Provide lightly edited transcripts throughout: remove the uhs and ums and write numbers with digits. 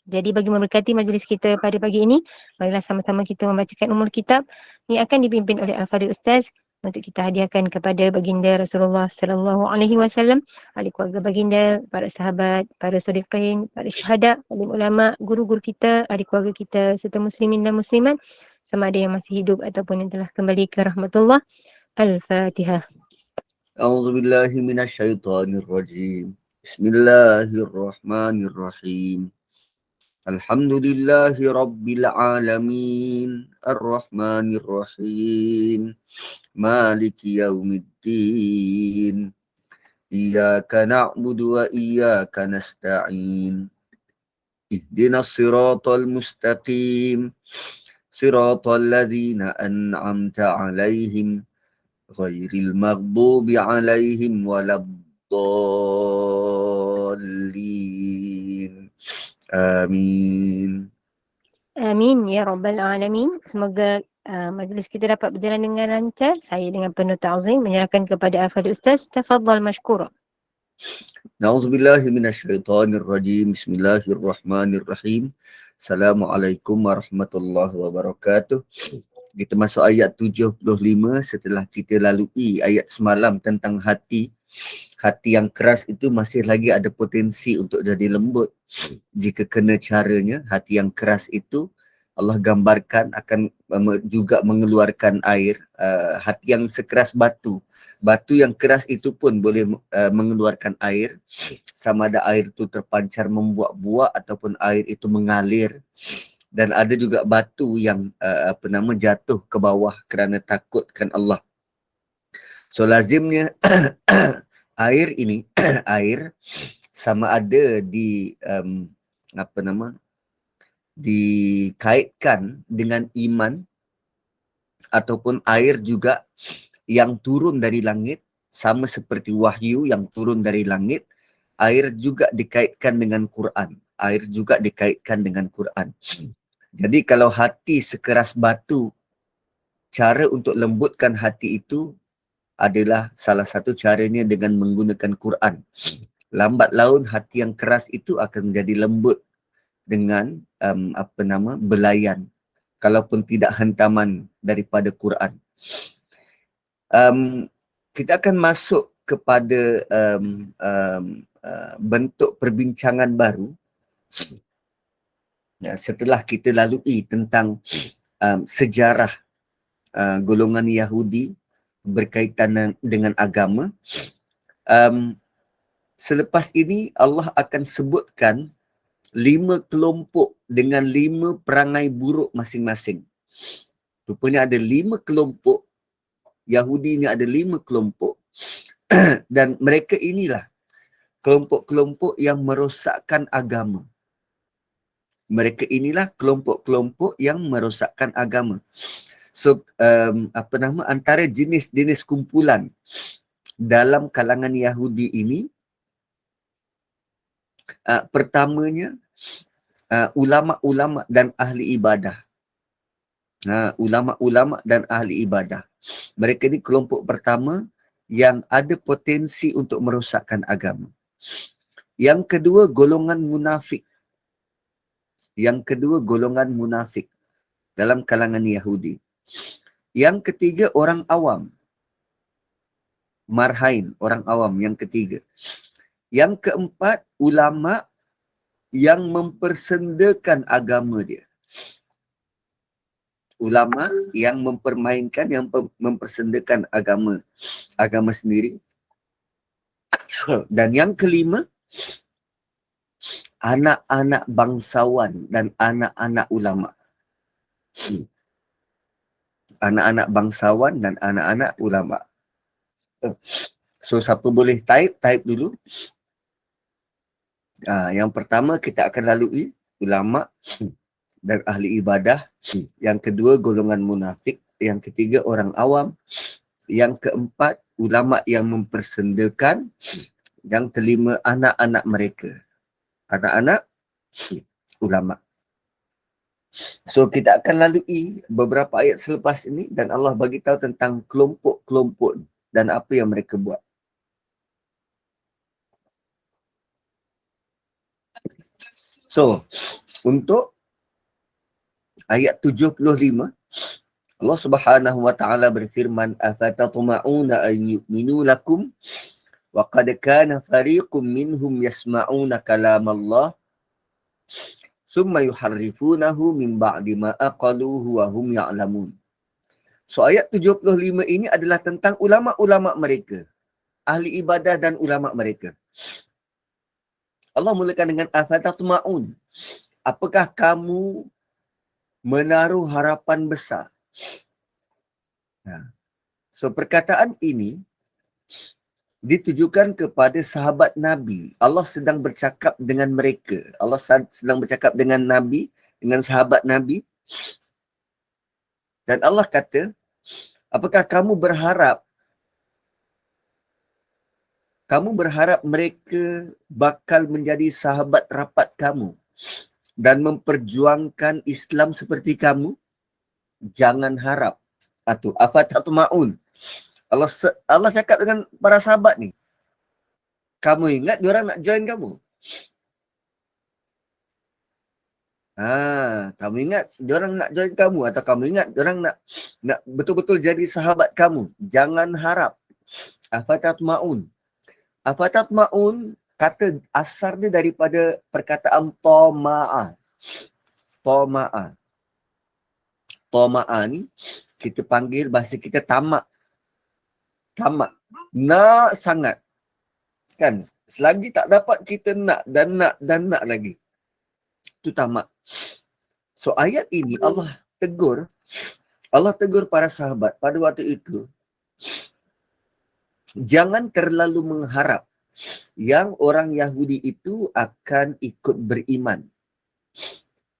Jadi bagi memberkati majlis kita pada pagi ini, marilah sama-sama kita membacakan umul kitab yang akan dipimpin oleh Al-Fadhil Ustaz untuk kita hadiahkan kepada baginda Rasulullah sallallahu alaihi wasallam, ahli keluarga baginda, para sahabat, para shodiqin, para syuhada, alim ulama, guru-guru kita, ahli keluarga kita serta muslimin dan muslimat sama ada yang masih hidup ataupun yang telah kembali ke rahmatullah. Al-Fatihah. أعوذ بالله من الشيطان الرجيم بسم الله الرحمن الرحيم الحمد لله رب العالمين الرحمن الرحيم مالك يوم الدين إياك نعبد وإياك نستعين اهدنا الصراط المستقيم صراط الذين أنعمت عليهم غير المغضوب عليهم ولا الضالين آمين. Amin ya rabbal alamin. Semoga majlis kita dapat berjalan dengan lancar. Saya dengan penuh ta'zim menyerahkan kepada Al-Fadhil Ustaz. Tafadhal mashkura. نعوذ بالله من الشيطان الرجيم بسم الله الرحمن الرحيم Assalamualaikum warahmatullahi wabarakatuh. Kita masuk ayat 75 setelah kita lalui ayat semalam tentang hati. Hati yang keras itu masih lagi ada potensi untuk jadi lembut. Jika kena caranya, hati yang keras itu Allah gambarkan akan juga mengeluarkan air. Hati yang sekeras batu. Batu yang keras itu pun boleh mengeluarkan air. Sama ada air itu terpancar membuak-buak ataupun air itu mengalir. Dan ada juga batu yang jatuh ke bawah kerana takutkan Allah. So lazimnya air ini air sama ada dikaitkan dengan iman ataupun air juga yang turun dari langit, sama seperti wahyu yang turun dari langit. Air juga dikaitkan dengan Quran. Air juga dikaitkan dengan Quran. Jadi kalau hati sekeras batu, cara untuk lembutkan hati itu adalah salah satu caranya dengan menggunakan Quran. Lambat laun hati yang keras itu akan menjadi lembut dengan belayan. Kalaupun tidak hentaman daripada Quran. Kita akan masuk kepada bentuk perbincangan baru. Setelah kita lalui tentang sejarah golongan Yahudi berkaitan dengan agama, selepas ini Allah akan sebutkan 5 kelompok dengan 5 perangai buruk masing-masing. Rupanya ada 5 kelompok. Yahudi ini ada 5 kelompok. Dan mereka inilah kelompok-kelompok yang merosakkan agama. Mereka inilah kelompok-kelompok yang merosakkan agama. So, antara jenis-jenis kumpulan dalam kalangan Yahudi ini, pertamanya, ulama-ulama dan ahli ibadah. Ulama-ulama dan ahli ibadah. Mereka ini kelompok pertama yang ada potensi untuk merosakkan agama. Yang kedua, golongan munafik. Yang kedua, golongan munafik dalam kalangan Yahudi. Yang ketiga, orang awam. Marhain, orang awam yang ketiga. Yang keempat, ulama yang mempersendakan agama dia. Ulama yang mempermainkan, yang mempersendakan agama sendiri. Dan yang kelima, anak-anak bangsawan dan anak-anak ulama. Anak-anak bangsawan dan anak-anak ulama. So, siapa boleh type dulu. Yang pertama kita akan lalui ulama dan ahli ibadah. Yang kedua, golongan munafik. Yang ketiga, orang awam. Yang keempat, ulama yang mempersendakan. Yang kelima, anak-anak mereka. Anak-anak ulama. So, kita akan lalui beberapa ayat selepas ini dan Allah bagi tahu tentang kelompok-kelompok dan apa yang mereka buat. So, Untuk ayat 75, Allah Subhanahu wa taala berfirman, afatatma'una an yu'minu lakum wa qad kana fariqum minhum yasma'una kalam Allah summa yuharrifunahu min ba'di ma aqaluhu wa hum ya'lamun. So ayat 75 ini adalah tentang ulama-ulama mereka, ahli ibadah dan ulama mereka. Allah mulakan dengan afatatma'un. Apakah kamu menaruh harapan besar? So perkataan ini ditujukan kepada sahabat Nabi. Allah sedang bercakap dengan mereka. Allah sedang bercakap dengan Nabi, dengan sahabat Nabi. Dan Allah kata, apakah kamu berharap mereka bakal menjadi sahabat rapat kamu dan memperjuangkan Islam seperti kamu? Jangan harap. Atau afatatma'un. Allah cakap dengan para sahabat ni. Kamu ingat diorang nak join kamu? Kamu ingat diorang nak join kamu, atau kamu ingat diorang nak betul-betul jadi sahabat kamu? Jangan harap. Afatatma'un. Afatatma'un, kata asar dia daripada perkataan toma'a. Toma'a. Toma'a ni kita panggil, bahasa kita tamak. Tamak. Nak sangat. Kan? Selagi tak dapat, kita nak dan nak dan nak lagi. Itu tamak. So ayat ini Allah tegur para sahabat pada waktu itu. Jangan terlalu mengharap yang orang Yahudi itu akan ikut beriman.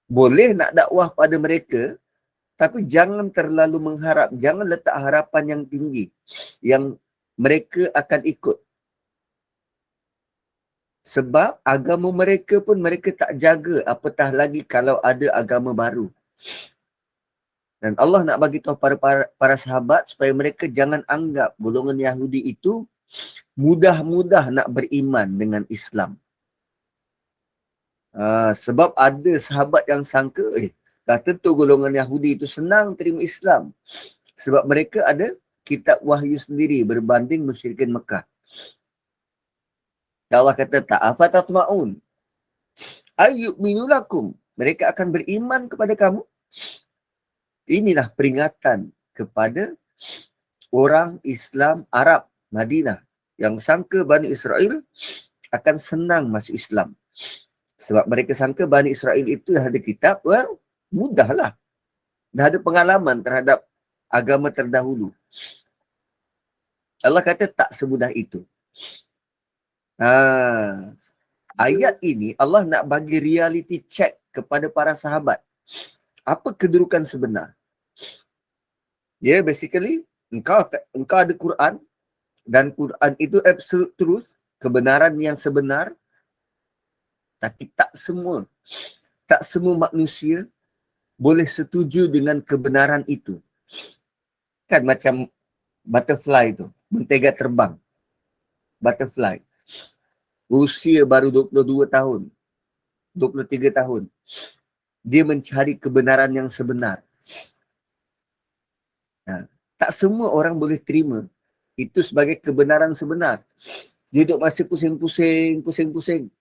Boleh nak dakwah pada mereka, tapi jangan terlalu mengharap, jangan letak harapan yang tinggi yang mereka akan ikut. Sebab agama mereka pun mereka tak jaga, apatah lagi kalau ada agama baru. Dan Allah nak bagi tahu para sahabat supaya mereka jangan anggap golongan Yahudi itu mudah-mudah nak beriman dengan Islam. Sebab ada sahabat yang sangka, dah tentu golongan Yahudi itu senang terima Islam. Sebab mereka ada kitab wahyu sendiri berbanding musyrikin Mekah. Allah kata tak, afatatma'un ayyu'minu lakum. Mereka akan beriman kepada kamu. Inilah peringatan kepada orang Islam Arab Madinah yang sangka Bani Israel akan senang masuk Islam. Sebab mereka sangka Bani Israel itu dah ada kitab, well, mudahlah. Dah ada pengalaman terhadap agama terdahulu. Allah kata tak semudah itu. Ayat ini Allah nak bagi reality check kepada para sahabat. Apa kedudukan sebenar? Basically, engkau ada Quran, dan Quran itu absolute truth, kebenaran yang sebenar. Tapi tak semua manusia boleh setuju dengan kebenaran itu. Kan macam butterfly tu, mentega terbang. Butterfly. Usia baru 22 tahun, 23 tahun. Dia mencari kebenaran yang sebenar. Tak semua orang boleh terima itu sebagai kebenaran sebenar. Dia duduk masih pusing-pusing.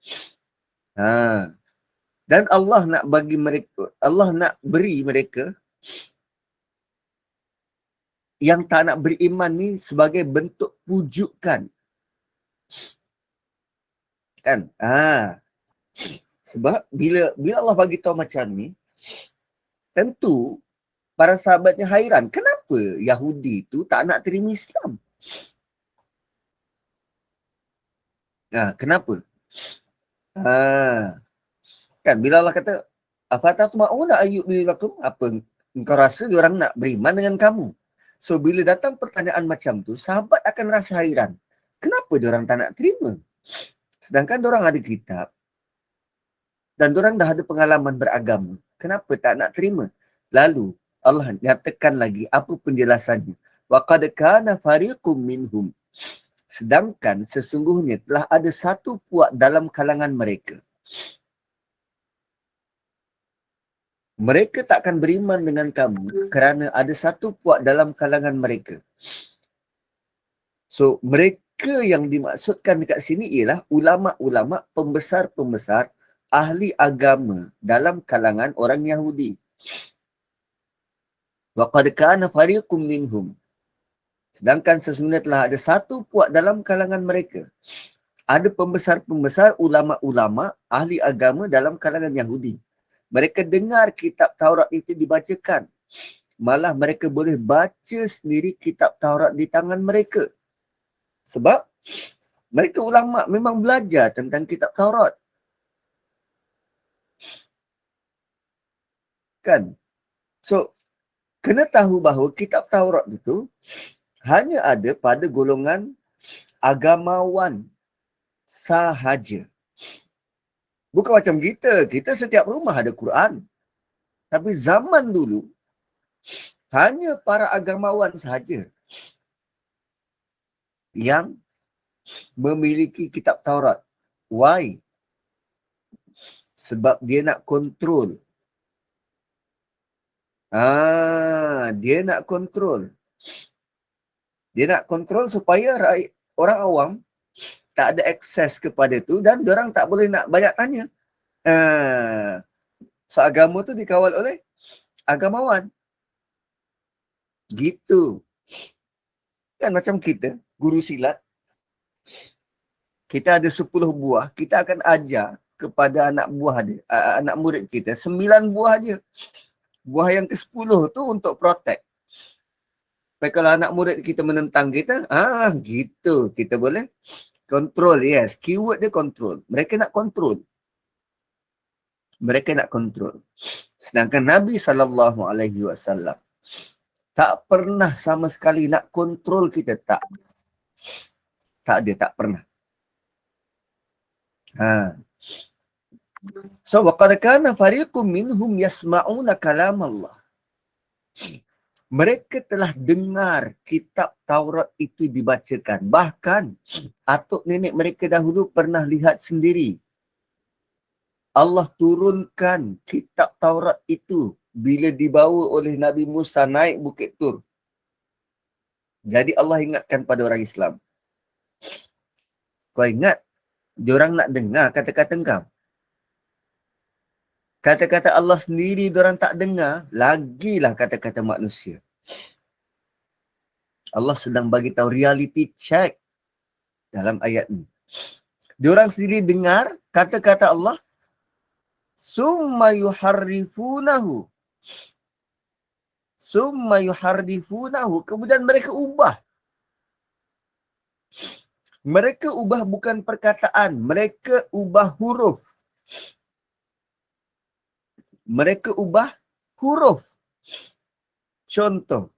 Dan Allah nak beri mereka yang tak nak beriman ni sebagai bentuk pujukan. Kan? Sebab bila Allah bagi tahu macam ni, tentu para sahabatnya hairan. Kenapa Yahudi tu tak nak terima Islam? Kenapa? Kan bila Allah kata afatatma'una ayyu'minu lakum, apa engkau rasa diorang nak beriman dengan kamu? So bila datang pertanyaan macam tu, sahabat akan rasa hairan. Kenapa diorang tak nak terima? Sedangkan diorang ada kitab dan diorang dah ada pengalaman beragama. Kenapa tak nak terima? Lalu Allah nyatakan lagi apa penjelasannya. Wa qad kana fariqum minhum. Sedangkan sesungguhnya telah ada satu puak dalam kalangan mereka. Mereka takkan beriman dengan kamu kerana ada satu puak dalam kalangan mereka. So, mereka yang dimaksudkan dekat sini ialah ulama-ulama, pembesar-pembesar, ahli agama dalam kalangan orang Yahudi. Wa qad kana fariqum minhum. Sedangkan sesungguhnya telah ada satu puak dalam kalangan mereka. Ada pembesar-pembesar, ulama-ulama, ahli agama dalam kalangan Yahudi. Mereka dengar kitab Taurat itu dibacakan. Malah mereka boleh baca sendiri kitab Taurat di tangan mereka. Sebab mereka ulama memang belajar tentang kitab Taurat. Kan? So, kena tahu bahawa kitab Taurat itu hanya ada pada golongan agamawan sahaja. Bukan macam kita. Kita setiap rumah ada Quran. Tapi zaman dulu, hanya para agamawan sahaja yang memiliki kitab Taurat. Why? Sebab dia nak kontrol. Dia nak kontrol. Dia nak kontrol supaya orang awam tak ada akses kepada tu dan diorang tak boleh nak banyak tanya. So agama tu dikawal oleh agamawan. Gitu. Kan macam kita, guru silat. Kita ada 10 buah, kita akan ajar kepada anak buah dia, anak murid kita, 9 buah aja. Buah yang ke-10 tu untuk protect. Tapi kalau anak murid kita menentang kita, gitu. Kita boleh control, yes. Keyword dia control. Mereka nak control. Mereka nak control. Sedangkan Nabi SAW tak pernah sama sekali nak control kita. Tak ada, tak pernah. So, waqad kana fariqum minhum yasma'una kalam Allah. Mereka telah dengar kitab Taurat itu dibacakan. Bahkan, atuk nenek mereka dahulu pernah lihat sendiri. Allah turunkan kitab Taurat itu bila dibawa oleh Nabi Musa naik Bukit Tur. Jadi Allah ingatkan pada orang Islam. Kau ingat, diorang nak dengar kata-kata engkau. Kata-kata Allah sendiri diorang tak dengar, lagilah kata-kata manusia. Allah sedang bagi tahu reality check dalam ayat ini. Diorang sendiri dengar kata-kata Allah, summa yuharrifunahu. Summa yuharrifunahu. Kemudian mereka ubah. Mereka ubah bukan perkataan, mereka ubah huruf. Mereka ubah huruf. Contoh,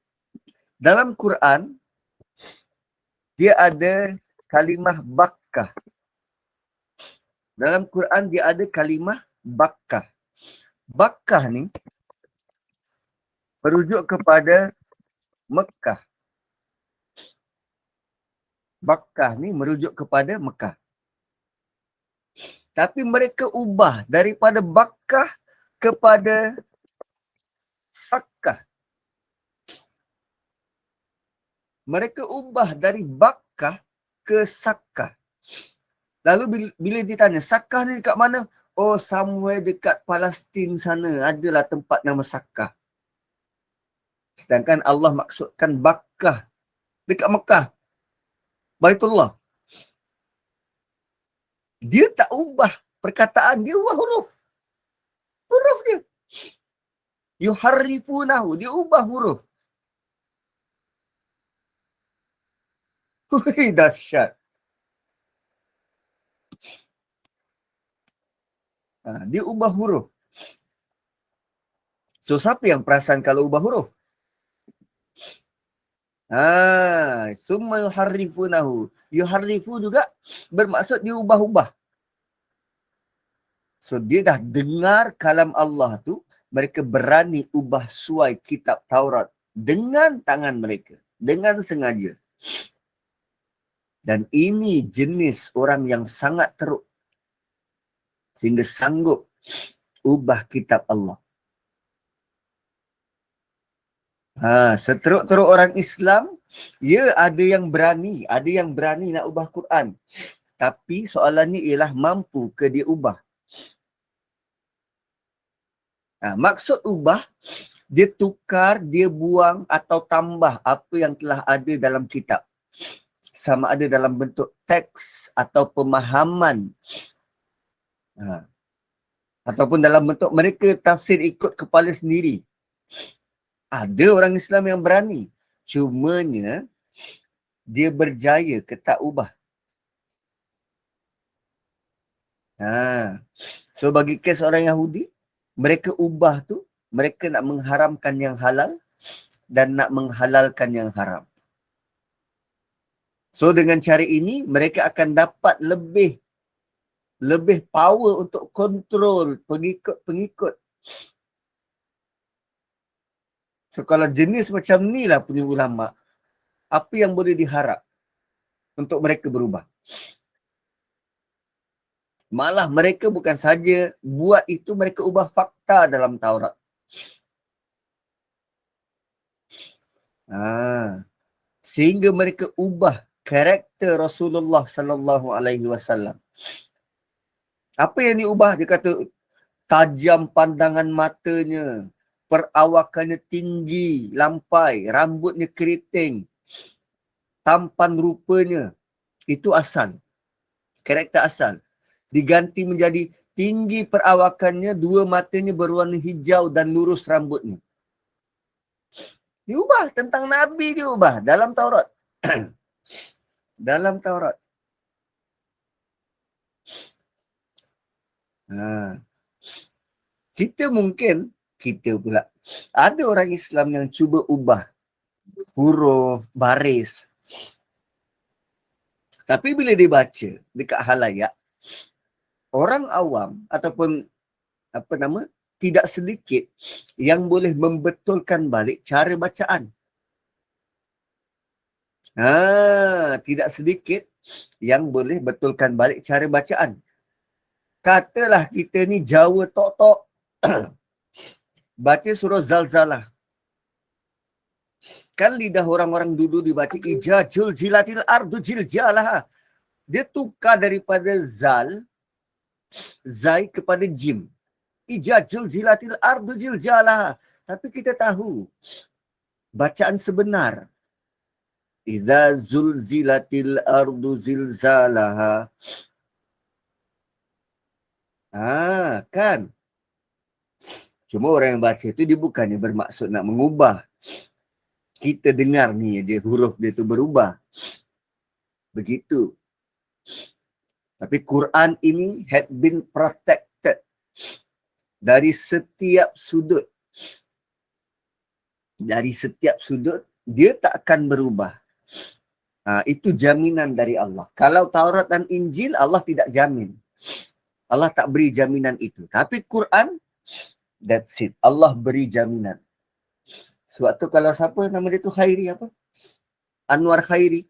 dalam Quran, dia ada kalimah bakkah. Dalam Quran, dia ada kalimah bakkah. Bakkah ni merujuk kepada Mekah. Bakkah ni merujuk kepada Mekah. Tapi mereka ubah daripada bakkah kepada sakkah. Mereka ubah dari bakkah ke sakkah. Lalu bila ditanya, sakkah ni dekat mana? Oh, somewhere dekat Palestin sana adalah tempat nama sakkah. Sedangkan Allah maksudkan bakkah dekat Mekah. Baitullah. Dia tak ubah perkataan, dia ubah huruf. Huruf dia. Yuharrifunahu, dia ubah huruf. Hui, dahsyat. Dia ubah huruf. So, siapa yang perasan kalau ubah huruf? Summa yuharrifunahu. Yuharrifu juga bermaksud dia ubah-ubah. So, dia dah dengar kalam Allah tu, mereka berani ubah suai kitab Taurat dengan tangan mereka, dengan sengaja. Dan ini jenis orang yang sangat teruk, sehingga sanggup ubah kitab Allah. Seteruk-teruk orang Islam, ya ada yang berani nak ubah Quran. Tapi soalannya ialah mampu ke dia ubah? Maksud ubah, dia tukar, dia buang atau tambah apa yang telah ada dalam kitab. Sama ada dalam bentuk teks atau pemahaman. Ataupun dalam bentuk mereka tafsir ikut kepala sendiri. Ada orang Islam yang berani. Cumanya, dia berjaya ke tak ubah. So bagi kes orang Yahudi, mereka ubah tu, mereka nak mengharamkan yang halal dan nak menghalalkan yang haram. So dengan cara ini, mereka akan dapat lebih power untuk kontrol pengikut-pengikut. So kalau jenis macam ni lah punya ulama, apa yang boleh diharap untuk mereka berubah? Malah mereka bukan saja buat itu, mereka ubah fakta dalam Taurat. Sehingga mereka ubah karakter Rasulullah sallallahu alaihi wasallam. Apa yang diubah? Dia kata tajam pandangan matanya, perawakannya tinggi, lampai, rambutnya keriting, tampan rupanya. Itu asal. Karakter asal. Diganti menjadi tinggi perawakannya, dua matanya berwarna hijau dan lurus rambutnya. Diubah, tentang Nabi diubah dalam Taurat. Dalam Taurat. Kita pula, ada orang Islam yang cuba ubah huruf, baris. Tapi bila dia baca dekat halayak, orang awam ataupun tidak sedikit yang boleh membetulkan balik cara bacaan. Tidak sedikit yang boleh betulkan balik cara bacaan. Katalah kita ni Jawa tok-tok. Baca surah Zalzalah. Kan lidah orang-orang dulu dibaca ijajul jilatil ardu jiljalah. Dia tukar daripada zai kepada jim. Ijajul jilatil ardu jiljalah. Tapi kita tahu bacaan sebenar. Idza zulzilatil ardu zilzalaha. Kan? Cuma orang yang baca tu dia bukannya bermaksud nak mengubah. Kita dengar ni je huruf dia tu berubah. Begitu. Tapi Quran ini had been protected dari setiap sudut. Dari setiap sudut, dia tak akan berubah. Itu jaminan dari Allah. Kalau Taurat dan Injil, Allah tidak jamin. Allah tak beri jaminan itu. Tapi Quran, that's it. Allah beri jaminan. Sebab tu kalau siapa nama dia tu Khairi apa? Anwar Khairi.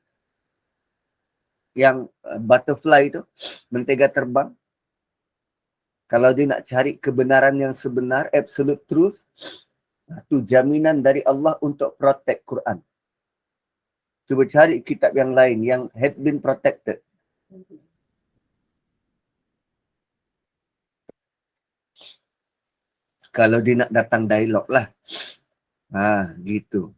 Yang butterfly tu, mentega terbang. Kalau dia nak cari kebenaran yang sebenar, absolute truth, itu jaminan dari Allah untuk protect Quran. Cuba cari kitab yang lain yang had been protected. Kalau dia nak datang dialog lah. Gitu.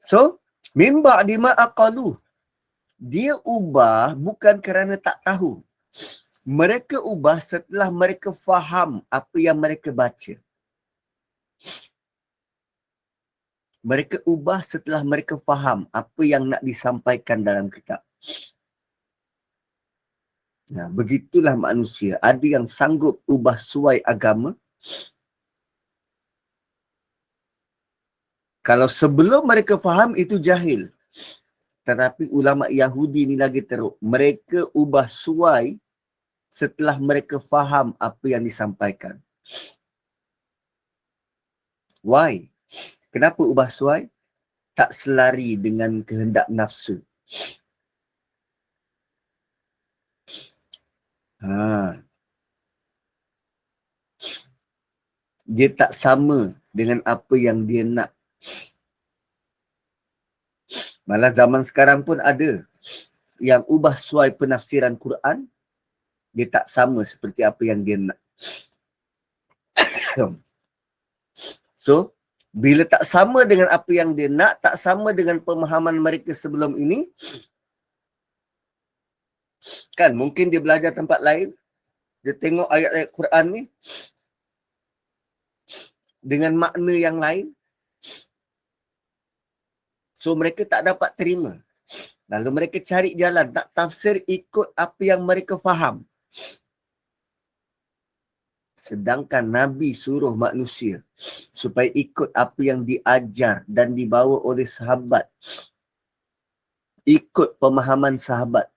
So, mimba dima aqalu. Dia ubah bukan kerana tak tahu. Mereka ubah setelah mereka faham apa yang mereka baca. Mereka ubah setelah mereka faham apa yang nak disampaikan dalam kitab. Begitulah manusia. Ada yang sanggup ubah suai agama. Kalau sebelum mereka faham, itu jahil. Tetapi ulama Yahudi ni lagi teruk. Mereka ubah suai setelah mereka faham apa yang disampaikan. Why? Kenapa ubah suai? Tak selari dengan kehendak nafsu. dia tak sama dengan apa yang dia nak. Malah zaman sekarang pun ada yang ubah suai penafsiran Quran, dia tak sama seperti apa yang dia nak. So, bila tak sama dengan apa yang dia nak, tak sama dengan pemahaman mereka sebelum ini, kan mungkin dia belajar tempat lain, dia tengok ayat-ayat Quran ni dengan makna yang lain, so mereka tak dapat terima. Lalu mereka cari jalan nak tafsir ikut apa yang mereka faham. Sedangkan Nabi suruh manusia supaya ikut apa yang diajar dan dibawa oleh sahabat. Ikut pemahaman sahabat.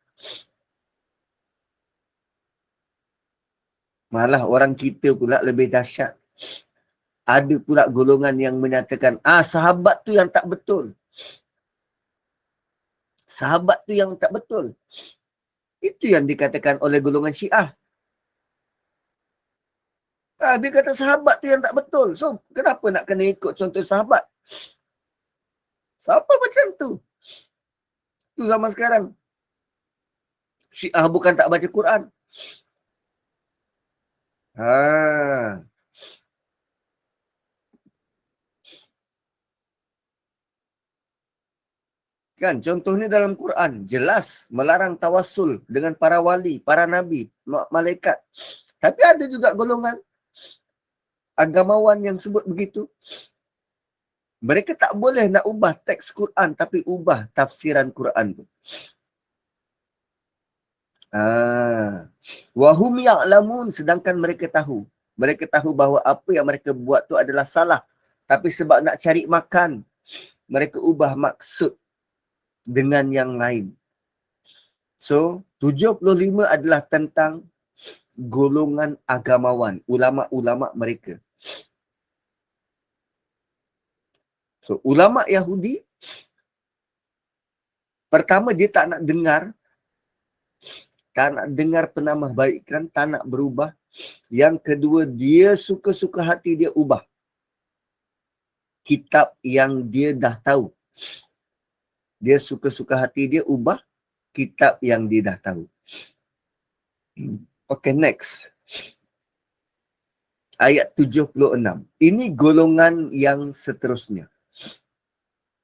Malah orang kita pula lebih dahsyat. Ada pula golongan yang menyatakan, sahabat tu yang tak betul. Sahabat tu yang tak betul. Itu yang dikatakan oleh golongan Syiah. Dia kata sahabat tu yang tak betul. So, kenapa nak kena ikut contoh sahabat? Siapa macam tu? Tu zaman sekarang. Syiah bukan tak baca Quran. Kan, contohnya dalam Quran, jelas melarang tawassul dengan para wali, para nabi, malaikat. Tapi ada juga golongan agamawan yang sebut begitu. Mereka tak boleh nak ubah teks Quran, tapi ubah tafsiran Quran tu. Wahum ya'lamun, sedangkan mereka tahu. Mereka tahu bahawa apa yang mereka buat tu adalah salah. Tapi sebab nak cari makan, mereka ubah maksud dengan yang lain. So, 75 adalah tentang golongan agamawan, ulama-ulama mereka. So, ulama Yahudi, pertama dia tak nak dengar penambahbaikan, tak nak berubah. Yang kedua, dia suka-suka hati dia ubah kitab yang dia dah tahu. Dia suka-suka hati dia ubah kitab yang dia dah tahu. Okay, next. Ayat 76. Ini golongan yang seterusnya.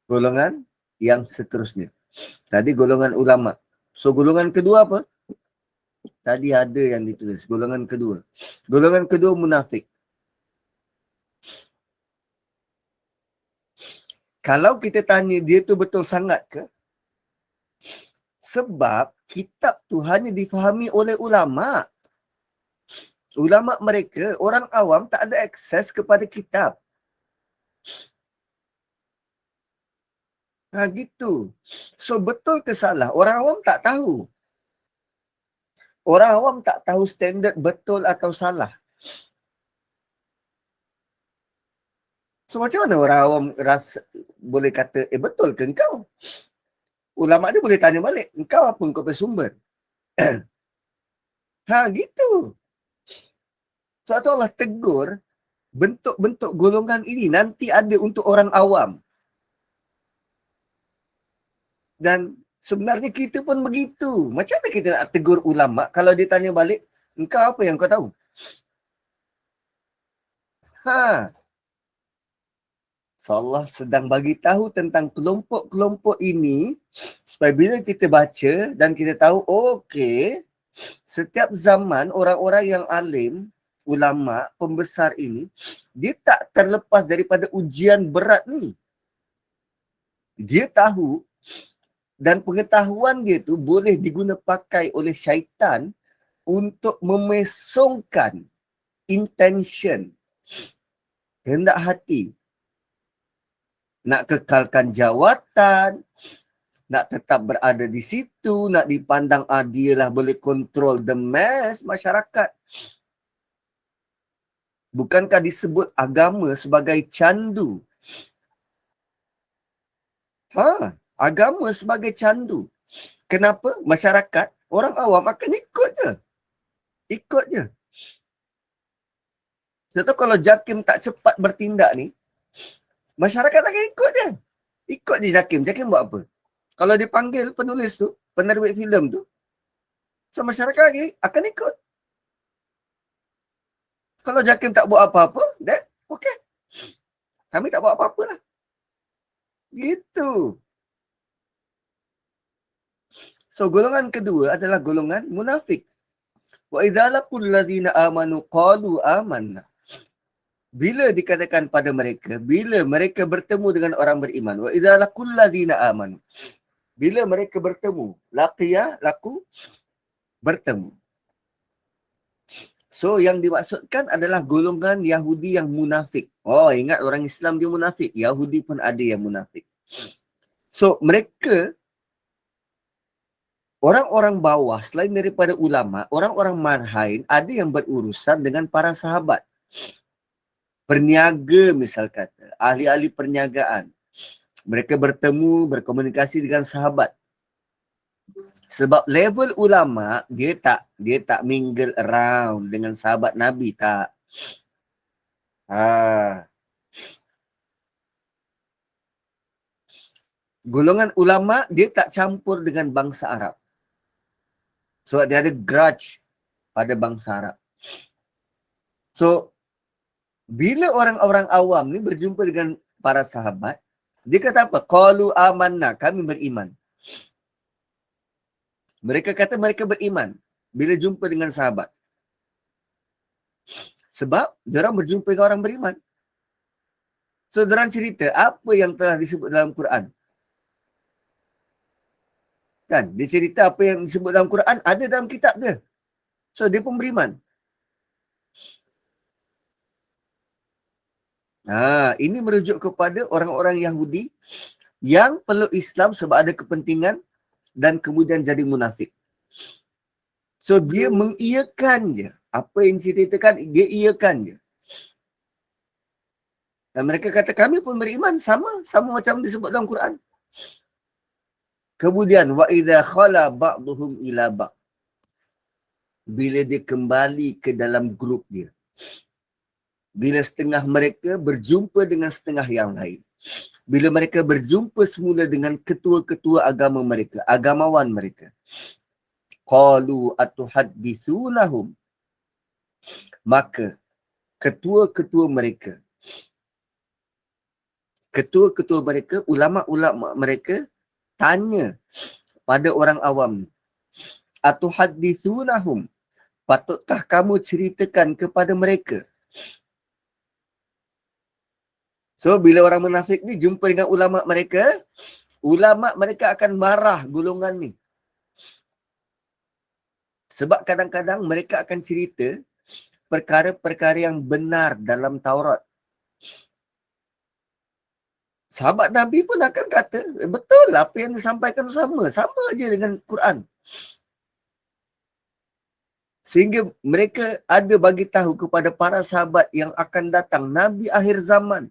Golongan yang seterusnya. Tadi golongan ulama. So, golongan kedua apa? Tadi ada yang ditulis. Golongan kedua. Golongan kedua munafik. Kalau kita tanya dia tu betul sangat ke? Sebab kitab tu hanya difahami oleh ulama. Ulama mereka, orang awam tak ada akses kepada kitab. Gitu. So, betul ke salah? Orang awam tak tahu. Orang awam tak tahu standard betul atau salah. So, macam mana orang awam boleh kata, betul ke engkau? Ulama dia boleh tanya balik, engkau apa engkau bersumber? Gitu. So, Allah tegur, bentuk-bentuk golongan ini nanti ada untuk orang awam. Dan sebenarnya kita pun begitu. Macam mana kita nak tegur ulama kalau dia tanya balik, engkau apa yang kau tahu? So, Allah sedang bagi tahu tentang kelompok-kelompok ini supaya bila kita baca dan kita tahu, okey, setiap zaman orang-orang yang alim, ulama, pembesar ini, dia tak terlepas daripada ujian berat ni. Dia tahu dan pengetahuan dia tu boleh diguna pakai oleh syaitan untuk memesongkan intention, kehendak hati. Nak kekalkan jawatan, nak tetap berada di situ, nak dipandang dia lah boleh kontrol the mass masyarakat. Bukankah disebut agama sebagai candu? Agama sebagai candu. Kenapa? Masyarakat, orang awam akan ikut je. Contoh kalau JAKIM tak cepat bertindak ni, masyarakat akan ikut je. Ikut je JAKIM. JAKIM buat apa? Kalau dipanggil penulis tu, penerbit filem tu, so masyarakat lagi akan ikut. Kalau JAKIM tak buat apa-apa, then okay. Kami tak buat apa-apa lah. Gitu. So golongan kedua adalah golongan munafik. Wa idza laqul ladzina amanu qalu amanna. Bila dikatakan pada mereka, bila mereka bertemu dengan orang beriman, wa idza laqul ladzina amanu. Bila mereka bertemu, laqiya, laku, bertemu. So yang dimaksudkan adalah golongan Yahudi yang munafik. Oh, ingat orang Islam dia munafik, Yahudi pun ada yang munafik. So mereka orang-orang bawah selain daripada ulama, orang-orang marhain ada yang berurusan dengan para sahabat. Perniaga misal kata, ahli-ahli perniagaan. Mereka bertemu, berkomunikasi dengan sahabat. Sebab level ulama, dia tak mingle around dengan sahabat Nabi, tak. Golongan ulama, dia tak campur dengan bangsa Arab. Sebab dia ada grudge pada bangsa Arab. So, bila orang-orang awam ni berjumpa dengan para sahabat, dia kata apa? Qalu amanna, kami beriman. Mereka kata mereka beriman bila jumpa dengan sahabat. Sebab diorang berjumpa dengan orang beriman. So, diorang cerita apa yang telah disebut dalam Quran. Kan? Dia cerita apa yang disebut dalam Quran, ada dalam kitab dia. So, dia pun beriman. Ini merujuk kepada orang-orang Yahudi yang peluk Islam sebab ada kepentingan dan kemudian jadi munafik. So, dia mengiyakan je. Apa yang ceritakan, dia iyakan je. Dan mereka kata, kami pun beriman sama macam disebut dalam Quran. Kemudian, wa idza khala ba'duhum ila ba'. Bila dia kembali ke dalam grup dia. Bila setengah mereka berjumpa dengan setengah yang lain. Bila mereka berjumpa semula dengan ketua-ketua agama mereka, agamawan mereka. Qalu atuhaddithunahum. Maka ketua-ketua mereka, ulama-ulama mereka tanya pada orang awam, atuhaddithunahum. Patutkah kamu ceritakan kepada mereka? So, bila orang munafik ni jumpa dengan ulama mereka akan marah golongan ni. Sebab kadang-kadang mereka akan cerita perkara-perkara yang benar dalam Taurat. Sahabat Nabi pun akan kata, betul lah apa yang disampaikan sama je dengan Quran. Sehingga mereka ada bagi tahu kepada para sahabat yang akan datang, Nabi akhir zaman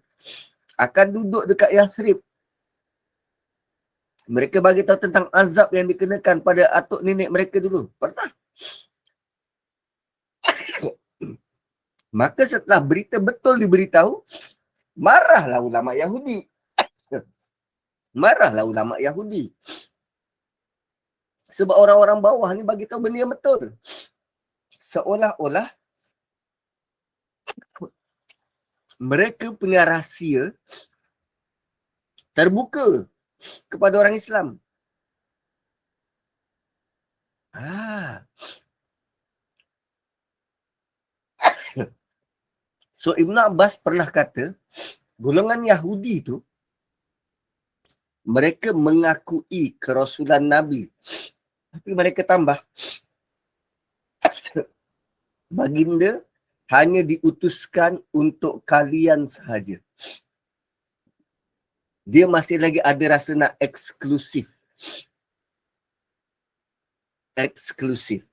akan duduk dekat Yathrib. Mereka bagi tahu tentang azab yang dikenakan pada atuk nenek mereka dulu. Pernah? Maka setelah berita betul diberitahu, marahlah ulama Yahudi. Marahlah ulama Yahudi. Sebab orang-orang bawah ni bagi tahu benda yang betul. Seolah-olah mereka punya rahsia terbuka kepada orang Islam. So Ibn Abbas pernah kata, golongan Yahudi tu, mereka mengakui kerasulan Nabi. Tapi mereka tambah, baginda hanya diutuskan untuk kalian sahaja. Dia masih lagi ada rasa nak eksklusif. Eksklusif.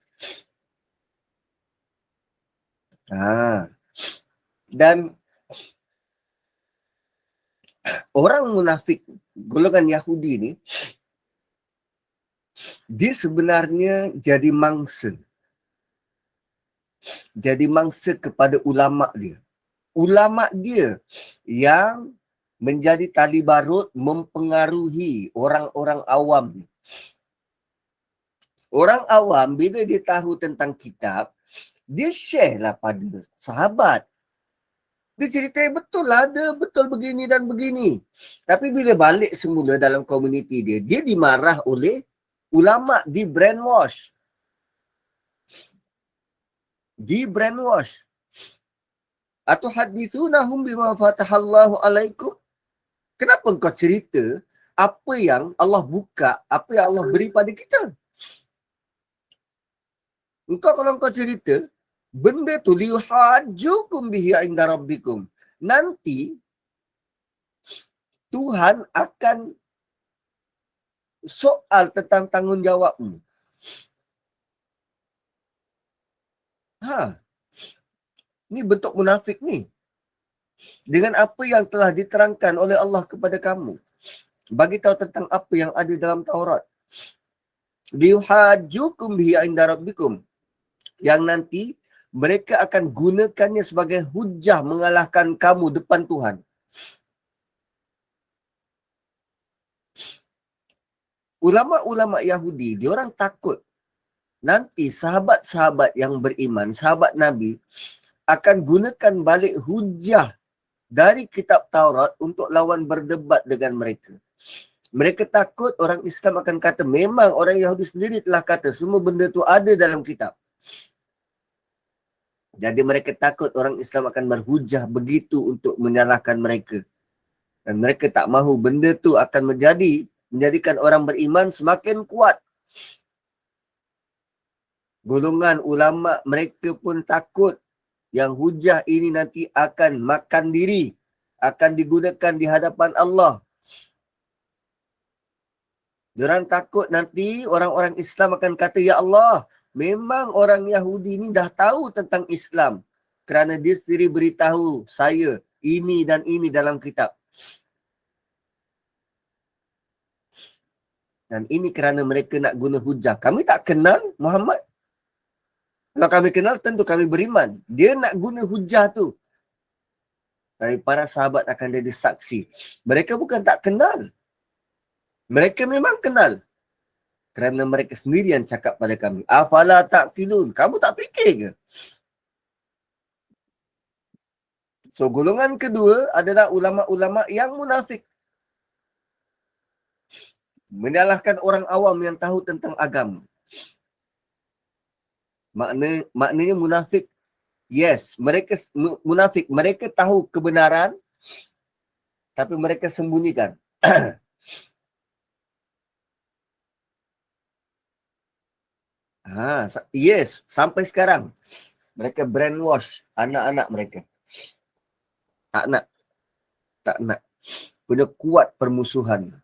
Dan orang munafik, golongan Yahudi ni, dia sebenarnya jadi mangsa. Jadi mangsa kepada ulama dia. ulama dia yang menjadi tali barut mempengaruhi orang-orang awam. Orang awam bila dia tahu tentang kitab, dia share lah pada sahabat. Dia cerita betul lah, ada betul begini dan begini. Tapi bila balik semula dalam komuniti dia, dia dimarah oleh ulama, di brainwash. Di brainwash. Atuhadithunahum bima fatahallahu alaikum. Kenapa engkau cerita apa yang Allah buka, apa yang Allah beri pada kita? Kalau engkau cerita, benda tu liyuhajjukum bihi inda rabbikum. Nanti Tuhan akan soal tentang tanggungjawabmu. Ni bentuk munafik ni. Dengan apa yang telah diterangkan oleh Allah kepada kamu. Bagi tahu tentang apa yang ada dalam Taurat. Liyuhajjukum bihi inda rabbikum. Yang nanti mereka akan gunakannya sebagai hujah mengalahkan kamu depan Tuhan. Ulama-ulama Yahudi, diorang takut nanti sahabat-sahabat yang beriman, sahabat Nabi, akan gunakan balik hujah dari kitab Taurat untuk lawan berdebat dengan mereka. Mereka takut orang Islam akan kata, memang orang Yahudi sendiri telah kata semua benda tu ada dalam kitab. Jadi mereka takut orang Islam akan berhujah begitu untuk menyalahkan mereka. Dan mereka tak mahu benda tu akan menjadikan orang beriman semakin kuat. Golongan ulama mereka pun takut yang hujah ini nanti akan makan diri, akan digunakan di hadapan Allah. Diorang takut nanti orang-orang Islam akan kata, ya Allah, memang orang Yahudi ni dah tahu tentang Islam kerana dia sendiri beritahu saya ini dan ini dalam kitab. Dan ini kerana mereka nak guna hujah. Kami tak kenal Muhammad. Kalau kami kenal, tentu kami beriman. Dia nak guna hujah tu. Tapi para sahabat akan jadi saksi. Mereka bukan tak kenal. Mereka memang kenal. Kerana mereka sendiri yang cakap pada kami. Afala ta'qilun. Kamu tak fikir ke? So, golongan kedua adalah ulama-ulama yang munafik. Menyalahkan orang awam yang tahu tentang agama. Maknanya munafik. Yes, mereka munafik. Mereka tahu kebenaran, tapi mereka sembunyikan. Yes, sampai sekarang. Mereka brainwash anak-anak mereka. Tak nak. Punya kuat permusuhan.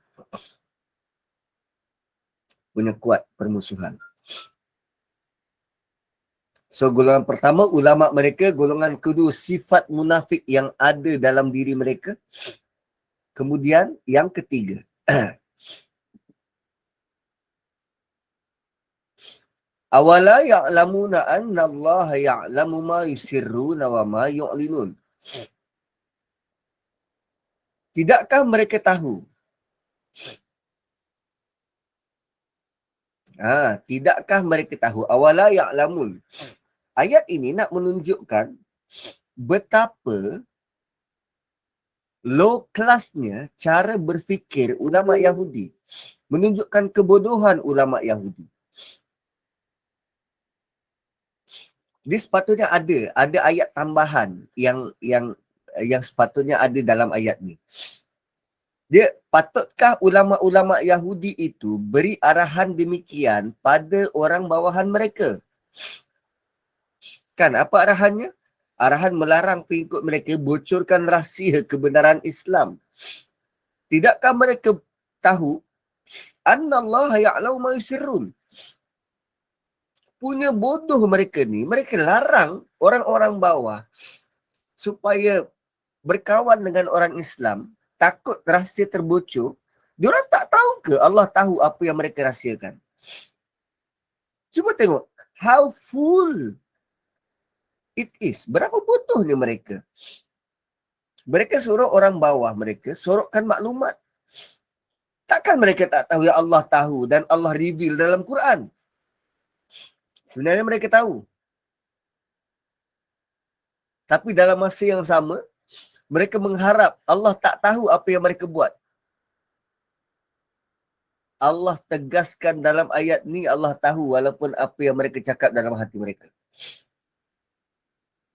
So, golongan pertama, ulama mereka. Golongan kedua, sifat munafik yang ada dalam diri mereka. Kemudian, yang ketiga. Awala ya'lamuna anna Allah ya'lamu ma yusirruna wa ma yu'linun. Tidakkah mereka tahu? Tidakkah mereka tahu? Awala ya'lamun. Ayat ini nak menunjukkan betapa low classnya cara berfikir ulama Yahudi. Menunjukkan kebodohan ulama Yahudi. Dia sepatutnya ada ayat tambahan yang sepatutnya ada dalam ayat ni. Dia patutkah ulama-ulama Yahudi itu beri arahan demikian pada orang bawahan mereka? Kan apa arahannya? Arahan melarang pengikut mereka bocorkan rahsia kebenaran Islam. Tidakkah mereka tahu annallaha ya'lamu ma yusirrun? Punya bodoh mereka ni, mereka larang orang-orang bawah supaya berkawan dengan orang Islam, takut rahsia terbocor. Diorang tak tahu ke Allah tahu apa yang mereka rahsiakan? Cuba tengok how full it is. Berapa bodohnya mereka. Mereka suruh orang bawah mereka sorokkan maklumat. Takkan mereka tak tahu yang Allah tahu dan Allah reveal dalam Quran? Sebenarnya mereka tahu. Tapi dalam masa yang sama, mereka mengharap Allah tak tahu apa yang mereka buat. Allah tegaskan dalam ayat ni, Allah tahu walaupun apa yang mereka cakap dalam hati mereka.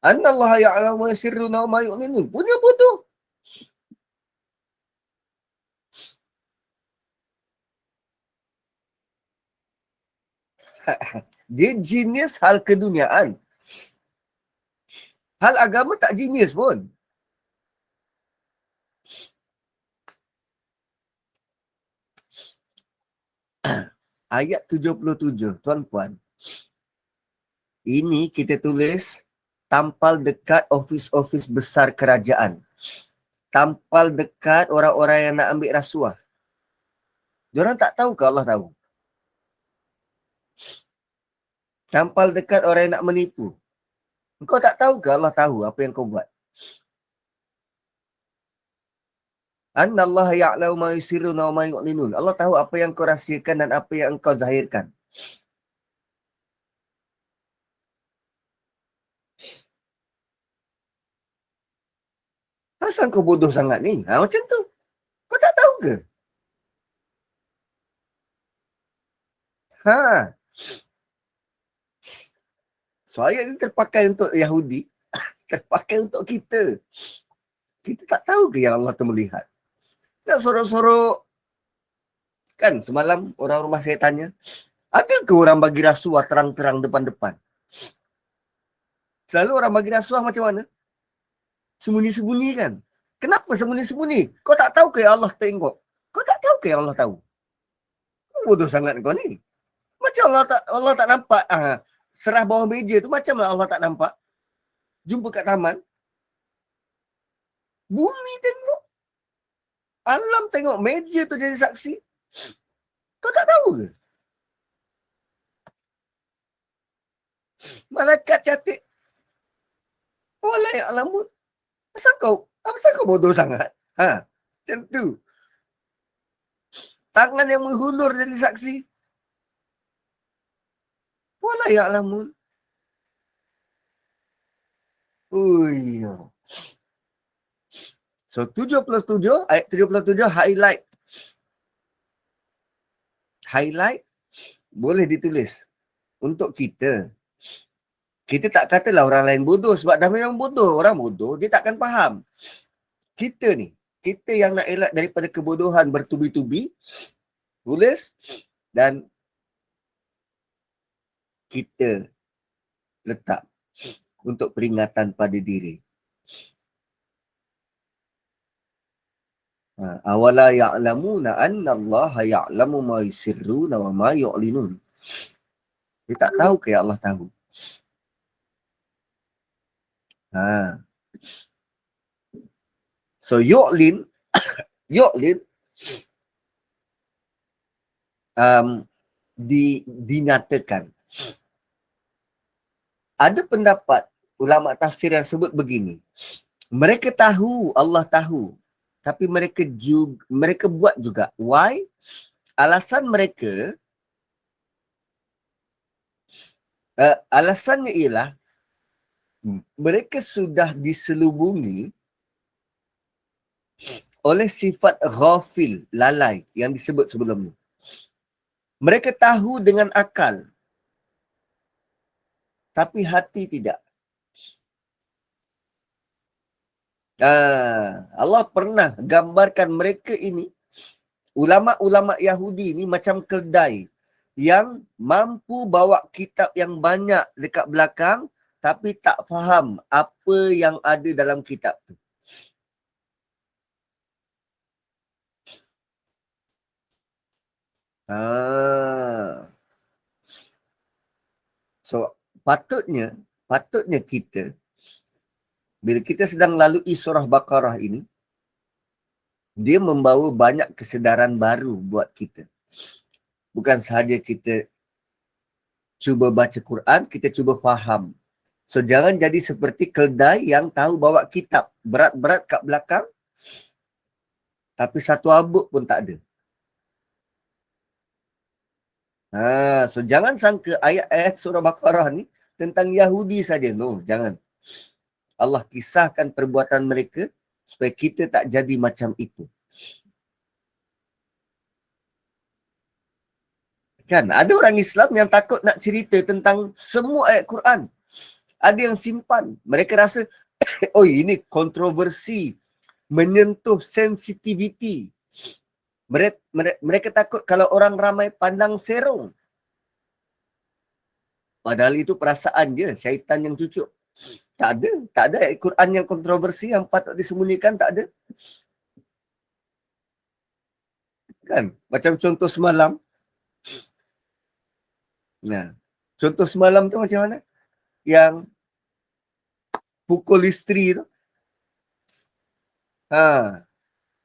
Annallaha ya'lamu ma yusirruna wa ma yu'linun. Punya bodoh. Dia genius hal keduniaan. Hal agama tak genius pun. Ayat 77, tuan-puan. Ini kita tulis tampal dekat ofis-ofis besar kerajaan. Tampal dekat orang-orang yang nak ambil rasuah. Diorang tak tahu ke Allah tahu? Tampal dekat orang yang nak menipu. Engkau tak tahu ke Allah tahu apa yang kau buat? Annallaha ya'lamu ma yusirruna wa ma yu'linun. Allah tahu apa yang kau rahsiakan dan apa yang engkau zahirkan. Asal kau bodoh sangat ni? Macam tu. Kau tak tahu ke? So ayat ni terpakai untuk Yahudi, terpakai untuk kita. Kita tak tahu ke yang Allah tu melihat? Tak sorok-sorok. Kan semalam orang rumah saya tanya, ada ke orang bagi rasuah terang-terang depan-depan? Selalu orang bagi rasuah macam mana? Sembunyi-sembunyi kan? Kenapa sembunyi-sembunyi? Kau tak tahu ke yang Allah tengok? Kau tak tahu ke yang Allah tahu? Bodoh sangat kau ni. Macam Allah tak nampak. Serah bawah meja tu macam lah Allah tak nampak. Jumpa kat taman. Bumi tengok. Alam tengok, meja tu jadi saksi. Kau tak tahu ke? Malaikat catat. Walai alamun. Asal kau bodoh sangat? Macam tu. Tangan yang menghulur jadi saksi. Walai alamun. Ui. So 77, ayat 77 highlight. Highlight boleh ditulis untuk kita. Kita tak katalah orang lain bodoh sebab dah memang bodoh. Orang bodoh dia takkan faham. Kita ni, kita yang nak elak daripada kebodohan bertubi-tubi, tulis dan kita letak untuk peringatan pada diri. Awala ya'lamuna anna Allah ya'lamu ma yusirruna wa ma yu'linun. Dia tak tahu ke Allah tahu. So yu'lin dinyatakan. Ada pendapat ulama tafsir yang sebut begini. Mereka tahu Allah tahu, tapi mereka buat juga. Why? Alasan mereka alasannya ialah mereka sudah diselubungi oleh sifat ghafil, lalai yang disebut sebelum ni. Mereka tahu dengan akal, tapi hati tidak. Allah pernah gambarkan mereka ini, ulama-ulama Yahudi ni macam keldai yang mampu bawa kitab yang banyak dekat belakang tapi tak faham apa yang ada dalam kitab tu. So patutnya kita bila kita sedang lalui surah Baqarah ini, dia membawa banyak kesedaran baru buat kita. Bukan sahaja kita cuba baca Quran, kita cuba faham So jangan jadi seperti keldai yang tahu bawa kitab berat-berat kat belakang tapi satu abuk pun tak ada. So jangan sangka ayat-ayat surah Baqarah ni tentang Yahudi saja. No, jangan. Allah kisahkan perbuatan mereka supaya kita tak jadi macam itu. Kan ada orang Islam yang takut nak cerita tentang semua ayat Quran. Ada yang simpan. Mereka rasa, oh ini kontroversi, menyentuh sensitiviti. Mereka takut kalau orang ramai pandang serong. Padahal itu perasaan je, syaitan yang cucuk. Tak ada ayat Quran yang kontroversi yang patut disembunyikan, tak ada. Kan? Macam contoh semalam. Nah, contoh semalam tu macam mana? Yang pukul isteri tu.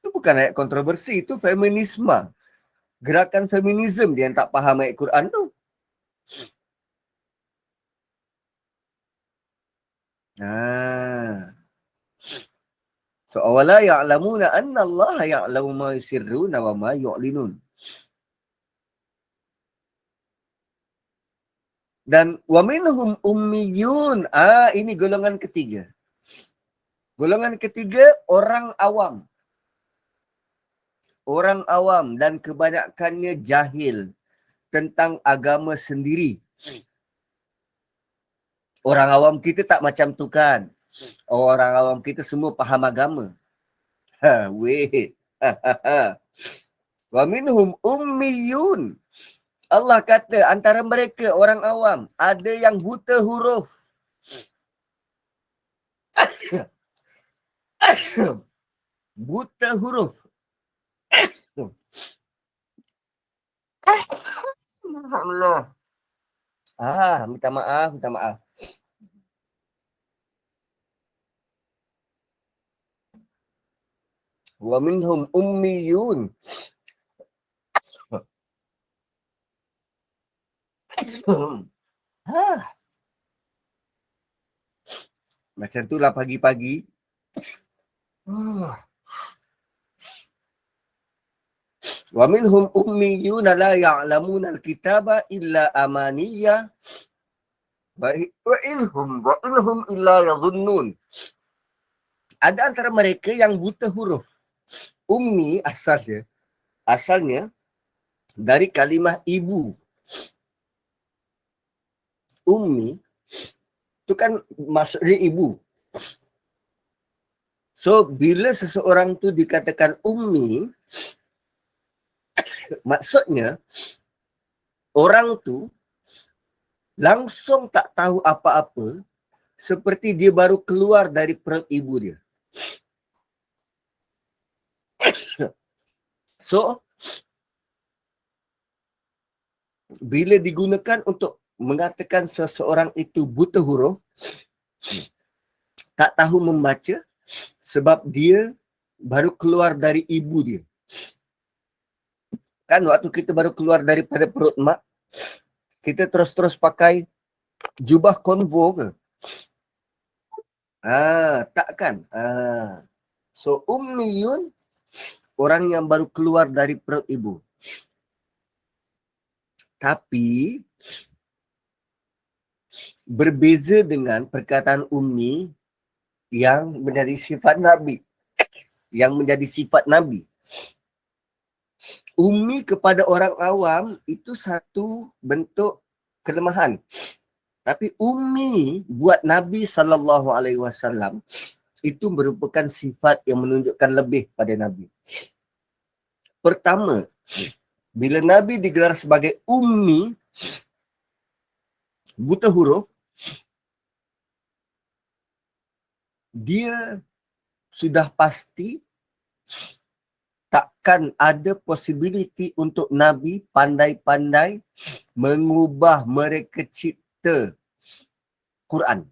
Itu bukan ayat kontroversi, itu feminisme. Gerakan feminisme dia yang tak faham ayat Quran tu. So awala ya'lamuna anna Allah ya'lamu ma yusirruna wa ma yu'linun. Dan wa minhum ummiyun. Ini golongan ketiga. Golongan ketiga, orang awam. Orang awam dan kebanyakannya jahil tentang agama sendiri. Orang awam kita tak macam tu kan. Orang awam kita semua faham agama. Wait. Wa minhum ummiyun. Allah kata antara mereka orang awam ada yang buta huruf. Buta huruf. Alhamdulillah. Minta maaf. Wa minhum ummiyun. Macam itulah pagi-pagi. Wa minhum ummiyuna la ya'lamuna al-kitaba illa amaniyya wa inhum illa yadhunnun. Ada antara mereka yang buta huruf. Ummi asalnya dari kalimah ibu. Ummi itu kan maksudnya ibu. So bila seseorang tu dikatakan ummi, maksudnya orang tu langsung tak tahu apa-apa seperti dia baru keluar dari perut ibu dia. So bila digunakan untuk mengatakan seseorang itu buta huruf, tak tahu membaca sebab dia baru keluar dari ibu dia. Kan waktu kita baru keluar daripada perut mak, kita terus-terus pakai jubah konvo ke? Tak kan? So ummiyun, orang yang baru keluar dari perut ibu. Tapi berbeza dengan perkataan ummi yang menjadi sifat Nabi. Yang menjadi sifat Nabi. Ummi kepada orang awam itu satu bentuk kelemahan. Tapi ummi buat Nabi SAW itu merupakan sifat yang menunjukkan lebih pada Nabi. Pertama, bila Nabi digelar sebagai ummi, buta huruf, dia sudah pasti takkan ada possibility untuk Nabi pandai-pandai mengubah mereka cipta Quran.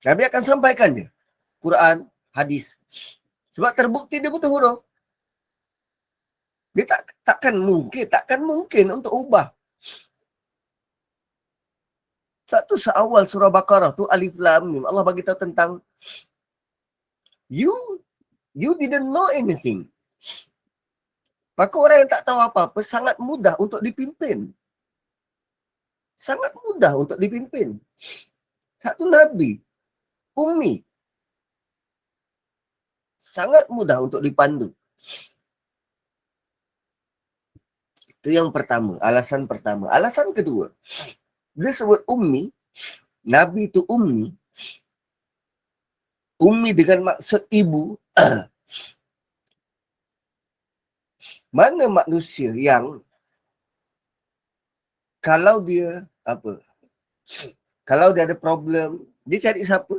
Nabi akan sampaikan je Quran, hadis. Sebab terbukti dia buta huruf. Dia takkan mungkin untuk ubah. Satu seawal surah Baqarah tu Alif Lam Mim. Allah bagi tahu tentang you didn't know anything. Maka orang yang tak tahu apa-apa sangat mudah untuk dipimpin. Sangat mudah untuk dipimpin. Satu Nabi, ummi, sangat mudah untuk dipandu. Itu yang pertama, alasan pertama. Alasan kedua, dia sebut ummi, Nabi itu ummi dengan maksud ibu. Mana manusia yang kalau dia kalau dia ada problem, dia cari siapa?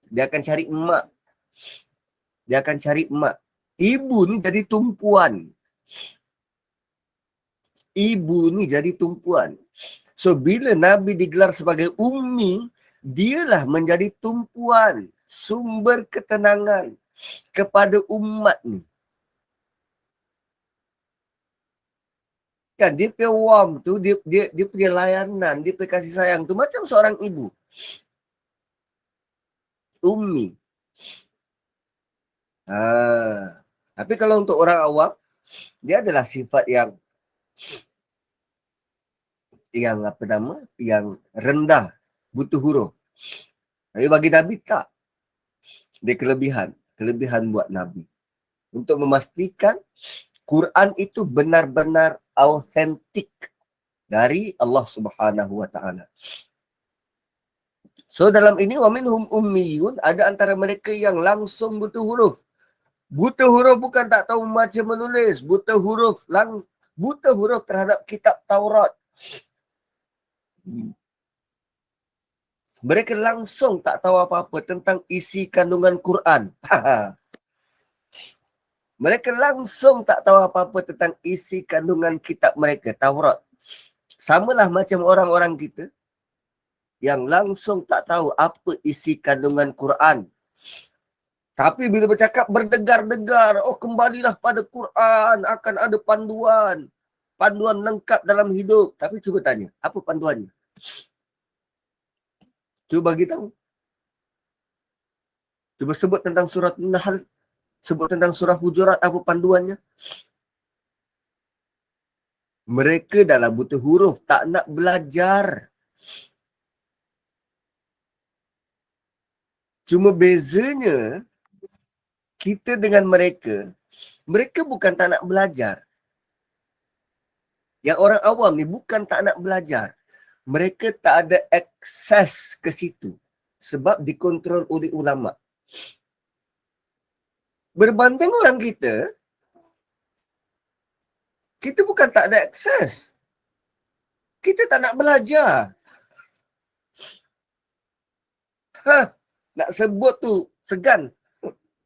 Dia akan cari emak. Dia akan cari emak. Ibu ni jadi tumpuan. Ibu ni jadi tumpuan. So, bila Nabi digelar sebagai ummi, dialah menjadi tumpuan, sumber ketenangan kepada umat ni. Kan, dia punya warm tu, dia punya layanan, dia punya kasih sayang tu macam seorang ibu. Ummi. Tapi kalau untuk orang awam, dia adalah sifat yang yang rendah, butuh huruf. Tapi bagi Nabi tak. Dia kelebihan buat Nabi. Untuk memastikan Quran itu benar-benar autentik dari Allah Subhanahu wa taala. So dalam ini wa minhum ummiyun, ada antara mereka yang langsung buta huruf. Buta huruf bukan tak tahu membaca menulis, buta huruf terhadap kitab Taurat. Mereka langsung tak tahu apa-apa tentang isi kandungan Quran. Mereka langsung tak tahu apa-apa tentang isi kandungan kitab mereka, Taurat. Samalah macam orang-orang kita yang langsung tak tahu apa isi kandungan Quran. Tapi bila bercakap berdegar-degar, oh kembalilah pada Quran, akan ada panduan. Panduan lengkap dalam hidup. Tapi cuba tanya, apa panduannya? Cuba bagi tahu. Cuba sebut tentang surat Nahl, sebut tentang surah Hujurat, apa panduannya? Mereka dalam buta huruf, tak nak belajar. Cuma bezanya, kita dengan mereka bukan tak nak belajar. Yang orang awam ni bukan tak nak belajar. Mereka tak ada akses ke situ. Sebab dikontrol oleh ulama. Berbanding orang kita bukan tak ada akses. Kita tak nak belajar. Nak sebut tu segan.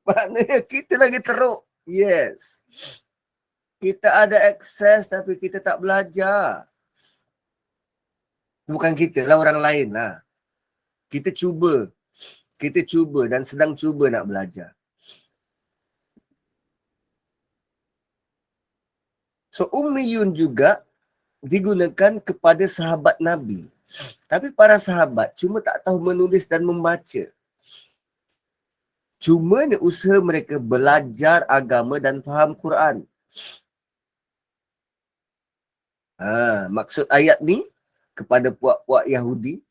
Maknanya kita lagi teruk. Yes. Kita ada akses tapi kita tak belajar. Bukan kita lah, orang lain lah. Kita cuba dan sedang cuba nak belajar. So ummiyun juga digunakan kepada sahabat Nabi. Tapi para sahabat cuma tak tahu menulis dan membaca. Cuma usaha mereka belajar agama dan faham Quran. Maksud ayat ni kepada puak-puak Yahudi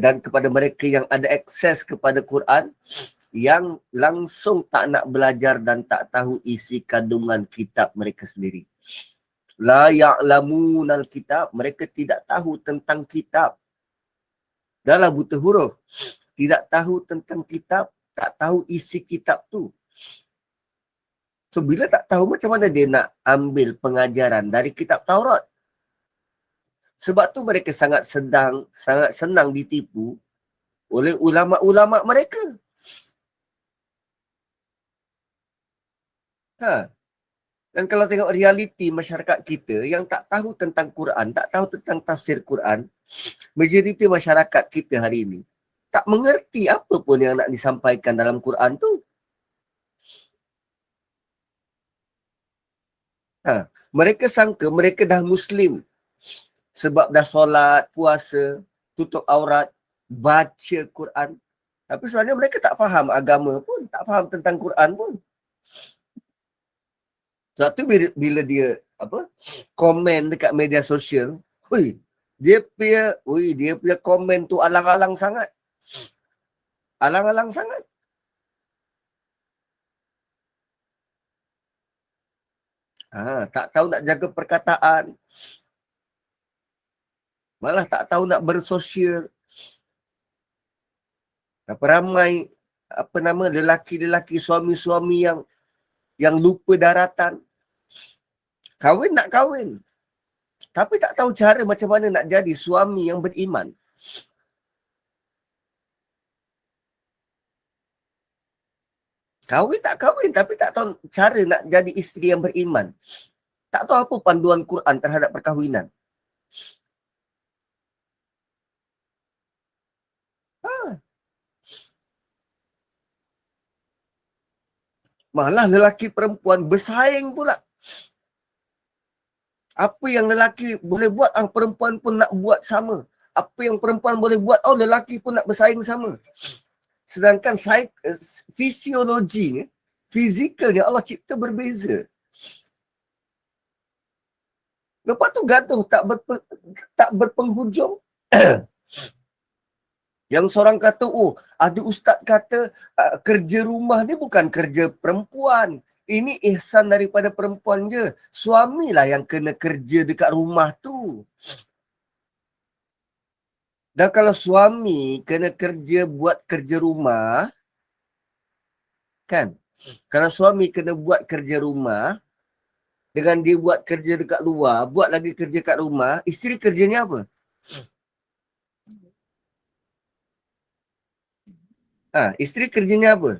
dan kepada mereka yang ada akses kepada Quran, yang langsung tak nak belajar dan tak tahu isi kandungan kitab mereka sendiri. La ya'lamunal kitab, mereka tidak tahu tentang kitab. Dalam buta huruf, tidak tahu tentang kitab, tak tahu isi kitab tu. So bila tak tahu, macam mana dia nak ambil pengajaran dari kitab Taurat? Sebab tu mereka sangat senang ditipu oleh ulama-ulama mereka. Dan kalau tengok realiti masyarakat kita yang tak tahu tentang Quran, tak tahu tentang tafsir Quran, majoriti masyarakat kita hari ini tak mengerti apa pun yang nak disampaikan dalam Quran tu. Mereka sangka mereka dah Muslim. sebab dah solat, puasa, tutup aurat, baca Quran. Tapi sebenarnya mereka tak faham agama pun, tak faham tentang Quran pun. Sebab tu bila dia komen dekat media sosial, dia punya komen tu alang-alang sangat. Alang-alang sangat. Tak tahu nak jaga perkataan. Malah tak tahu nak bersosial. Ramai lelaki-lelaki, suami-suami yang lupa daratan. Kahwin nak kahwin. Tapi tak tahu cara macam mana nak jadi suami yang beriman. Kahwin tak kahwin tapi tak tahu cara nak jadi isteri yang beriman. Tak tahu apa panduan Quran terhadap perkahwinan. Malah lelaki perempuan bersaing pula. Apa yang lelaki boleh buat, perempuan pun nak buat sama. Apa yang perempuan boleh buat, lelaki pun nak bersaing sama. Sedangkan fisiologinya, fizikalnya Allah cipta berbeza. Lepas tu gaduh tak berpenghujung. Yang seorang kata, ada ustaz kata kerja rumah ni bukan kerja perempuan. Ini ihsan daripada perempuan je. Suamilah yang kena kerja dekat rumah tu. Dan kalau suami kena kerja buat kerja rumah, kan? Kalau suami kena buat kerja rumah, dengan dia buat kerja dekat luar, buat lagi kerja kat rumah, isteri kerjanya apa? Isteri kerjanya apa?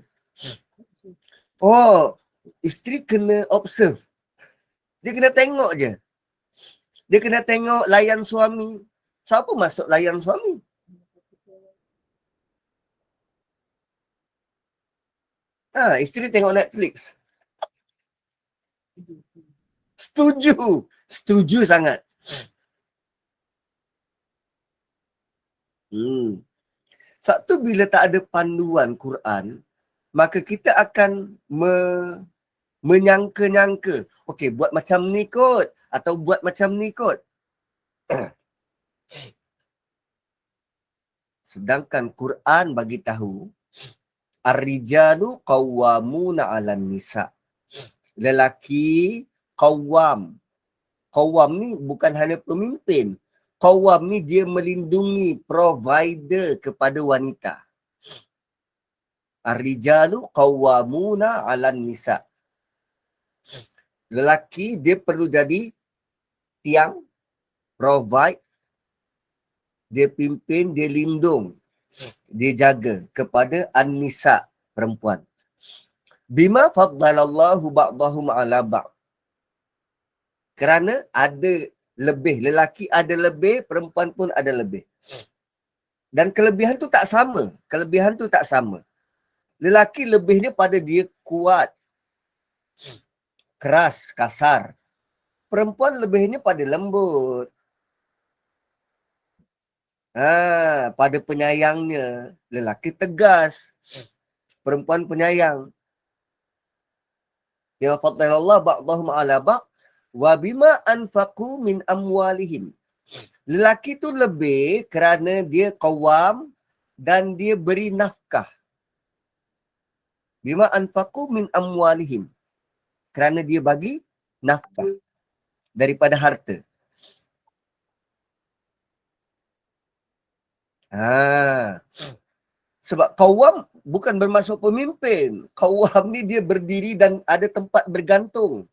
Isteri kena observe. Dia kena tengok je. Dia kena tengok layan suami. Siapa masuk layan suami? Isteri tengok Netflix. Setuju. Setuju sangat. Satu bila tak ada panduan Quran, maka kita akan menyangka-nyangka. Okey, buat macam ni kot. Atau buat macam ni kot. Sedangkan Quran bagi tahu, Ar-rijalu qawwamuna 'alan nisa. Lelaki qawwam. Qawwam ni bukan hanya pemimpin. Qawwam ni dia melindungi, provider kepada wanita. Ar-rijalu qawwamuna 'alan nisa. Lelaki dia perlu jadi tiang, provide, dia pimpin, dia lindung, dia jaga kepada an-nisa, perempuan. Bima faddalallahu ba'dahum 'ala ba'd. Kerana ada lebih, lelaki ada lebih, perempuan pun ada lebih. Dan kelebihan tu tak sama. Kelebihan tu tak sama. Lelaki lebihnya pada dia kuat, keras, kasar. Perempuan lebihnya pada lembut. Pada penyayangnya. Lelaki tegas, perempuan penyayang. Ya faddalallah ba'dahum 'ala ba'd wa bima anfaqu min amwalihim. Lelaki tu lebih kerana dia qawam dan dia beri nafkah. Bima anfaqu min amwalihim. Kerana dia bagi nafkah daripada harta. Sebab qawam bukan bermaksud pemimpin. Qawam ni dia berdiri dan ada tempat bergantung.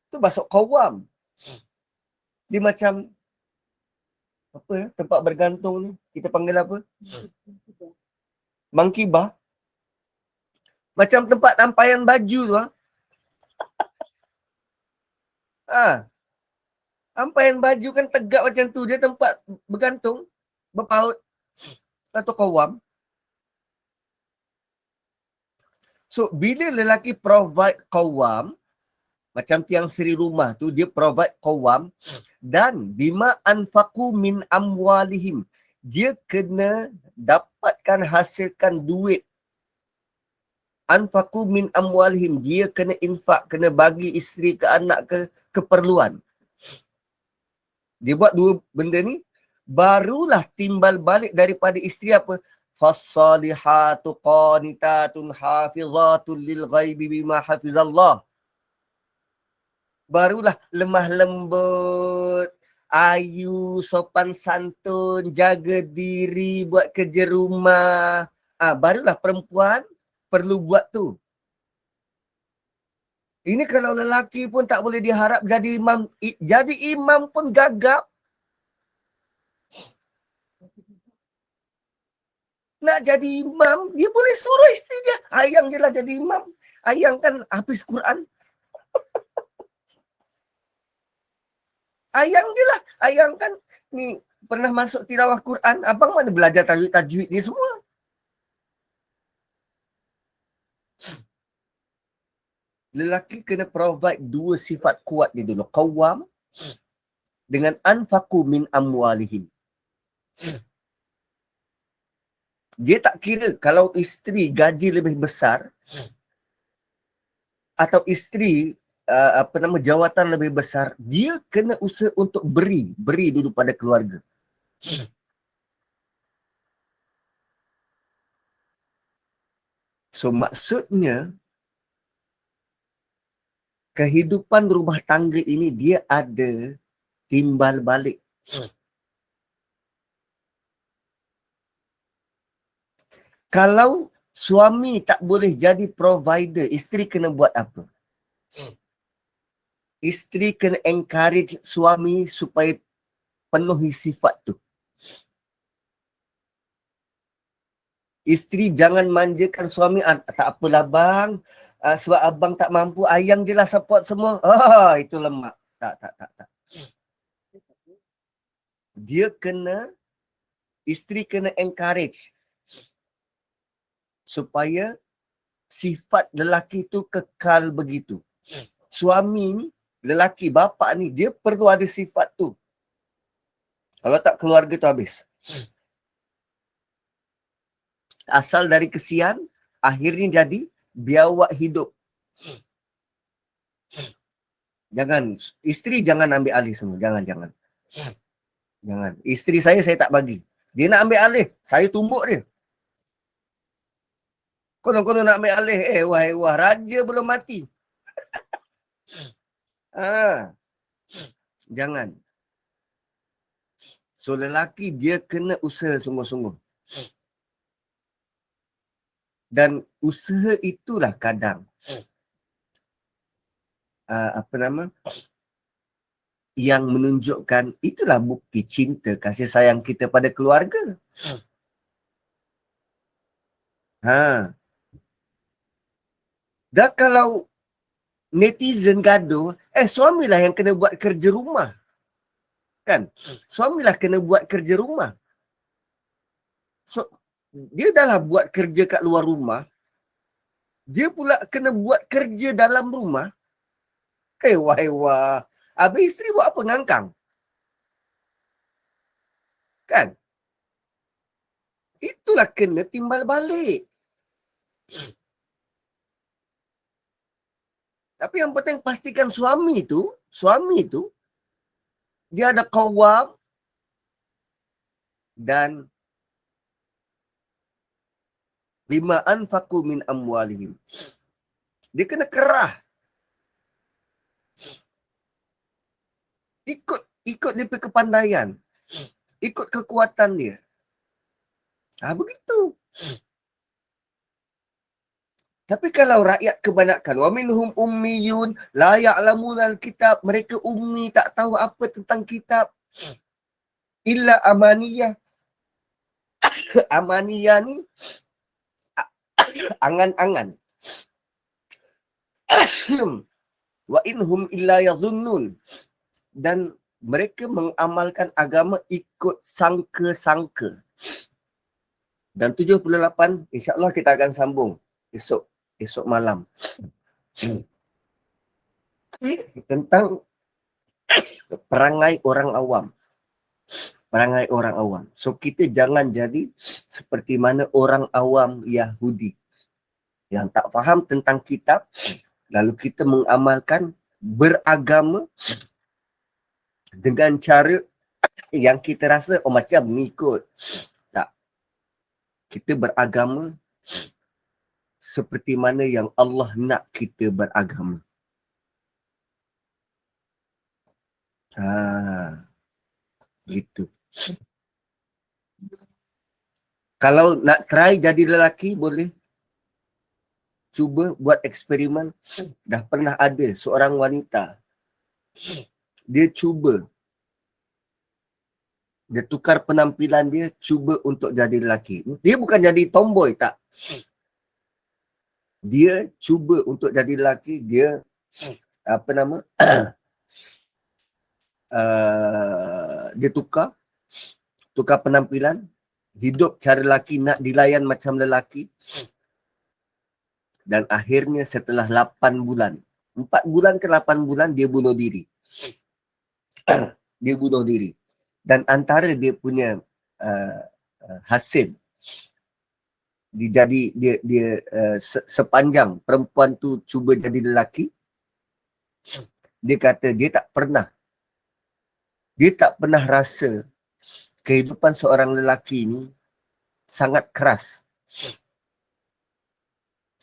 Tu masuk qawam. Dia macam tempat bergantung ni kita panggil apa? Mangkibah. Macam tempat tampaian baju tu. Tampaian baju kan tegak macam tu, dia tempat bergantung, berpaut atau qawam. So bila lelaki provide qawam, Macam tiang seri rumah tu, dia provide qawam. Dan bima anfaqu min amwalihim, dia kena dapatkan, hasilkan duit. Anfaqu min amwalihim, dia kena infak, kena bagi isteri ke anak ke keperluan. Dia buat dua benda ni, barulah timbal balik daripada isteri apa? Fassalihatu qanitatun hafizatun lil ghaibi bima hafizallah. Barulah lemah lembut, ayu, sopan santun, jaga diri, buat kerja rumah. Barulah perempuan perlu buat tu. Ini kalau lelaki pun tak boleh diharap jadi imam. Jadi imam pun gagap. Nak jadi imam, dia boleh suruh isteri dia. Ayang je lah jadi imam. Ayang kan habis Quran. Ayang je lah. Ayang kan ni pernah masuk tilawah Quran. Abang mana belajar tajwid ni semua. Lelaki kena provide dua sifat kuat ni dulu. Qawwam dengan anfaqu min amwalihim. Dia tak kira kalau isteri gaji lebih besar atau isteri jawatan lebih besar, dia kena usaha untuk beri dulu pada keluarga. So maksudnya kehidupan rumah tangga ini dia ada timbal balik. Kalau suami tak boleh jadi provider, isteri kena buat apa? Isteri kena encourage suami supaya penuhi sifat tu. Isteri jangan manjakan suami, tak apalah bang, sebab abang tak mampu, ayang je lah support semua. Itu lemak. Tak. Dia kena, isteri kena encourage supaya sifat lelaki tu kekal begitu. Suami ni, lelaki, bapa ni, dia perlu ada sifat tu. Kalau tak, keluarga tu habis. Asal dari kesian, akhirnya jadi biawak hidup. Jangan, isteri jangan ambil alih semua. Jangan. Isteri saya tak bagi. Dia nak ambil alih, saya tumbuk dia. Konon-konon nak ambil alih. Wah, raja belum mati. Jangan. So, lelaki dia kena usaha sungguh-sungguh. Dan usaha itulah kadang yang menunjukkan, itulah bukti cinta, kasih sayang kita pada keluarga. Dan kalau netizen gaduh, suamilah yang kena buat kerja rumah. Kan? Suamilah kena buat kerja rumah. So, dia dah lah buat kerja kat luar rumah, dia pula kena buat kerja dalam rumah. Wah. Habis isteri buat apa? Ngangkang. Kan? Itulah kena timbal balik. Tapi yang penting pastikan suami tu, dia ada qawwam dan bima anfaqu min amwalihim. Dia kena kerah. Ikut dia punya kepandaian. Ikut kekuatan dia. Begitu. Tapi kalau rakyat kebanyakan, wa minhum ummiyun la ya'lamunal kitab, mereka ummi, tak tahu apa tentang kitab. Illa amaniyah. Amaniyah ni angan-angan. Wa inhum illa yadhunnun. Dan mereka mengamalkan agama ikut sangka-sangka. Dan 78, insya-Allah kita akan sambung esok malam. tentang perangai orang awam. Perangai orang awam. So kita jangan jadi seperti mana orang awam Yahudi yang tak faham tentang kitab, lalu kita mengamalkan beragama dengan cara yang kita rasa macam ni kot. Tak. Kita beragama seperti mana yang Allah nak kita beragama. Gitu. Kalau nak try jadi lelaki, boleh cuba buat eksperimen. Dah pernah ada seorang wanita, dia tukar penampilan dia, cuba untuk jadi lelaki. Dia bukan jadi tomboy, tak. Dia cuba untuk jadi lelaki, dia dia tukar penampilan, hidup cara lelaki, nak dilayan macam lelaki. Dan akhirnya setelah 8 bulan, 4 bulan ke 8 bulan, dia bunuh diri. Dia bunuh diri. Dan antara dia punya hasil, sepanjang perempuan tu cuba jadi lelaki, dia kata dia tak pernah rasa kehidupan seorang lelaki ni sangat keras.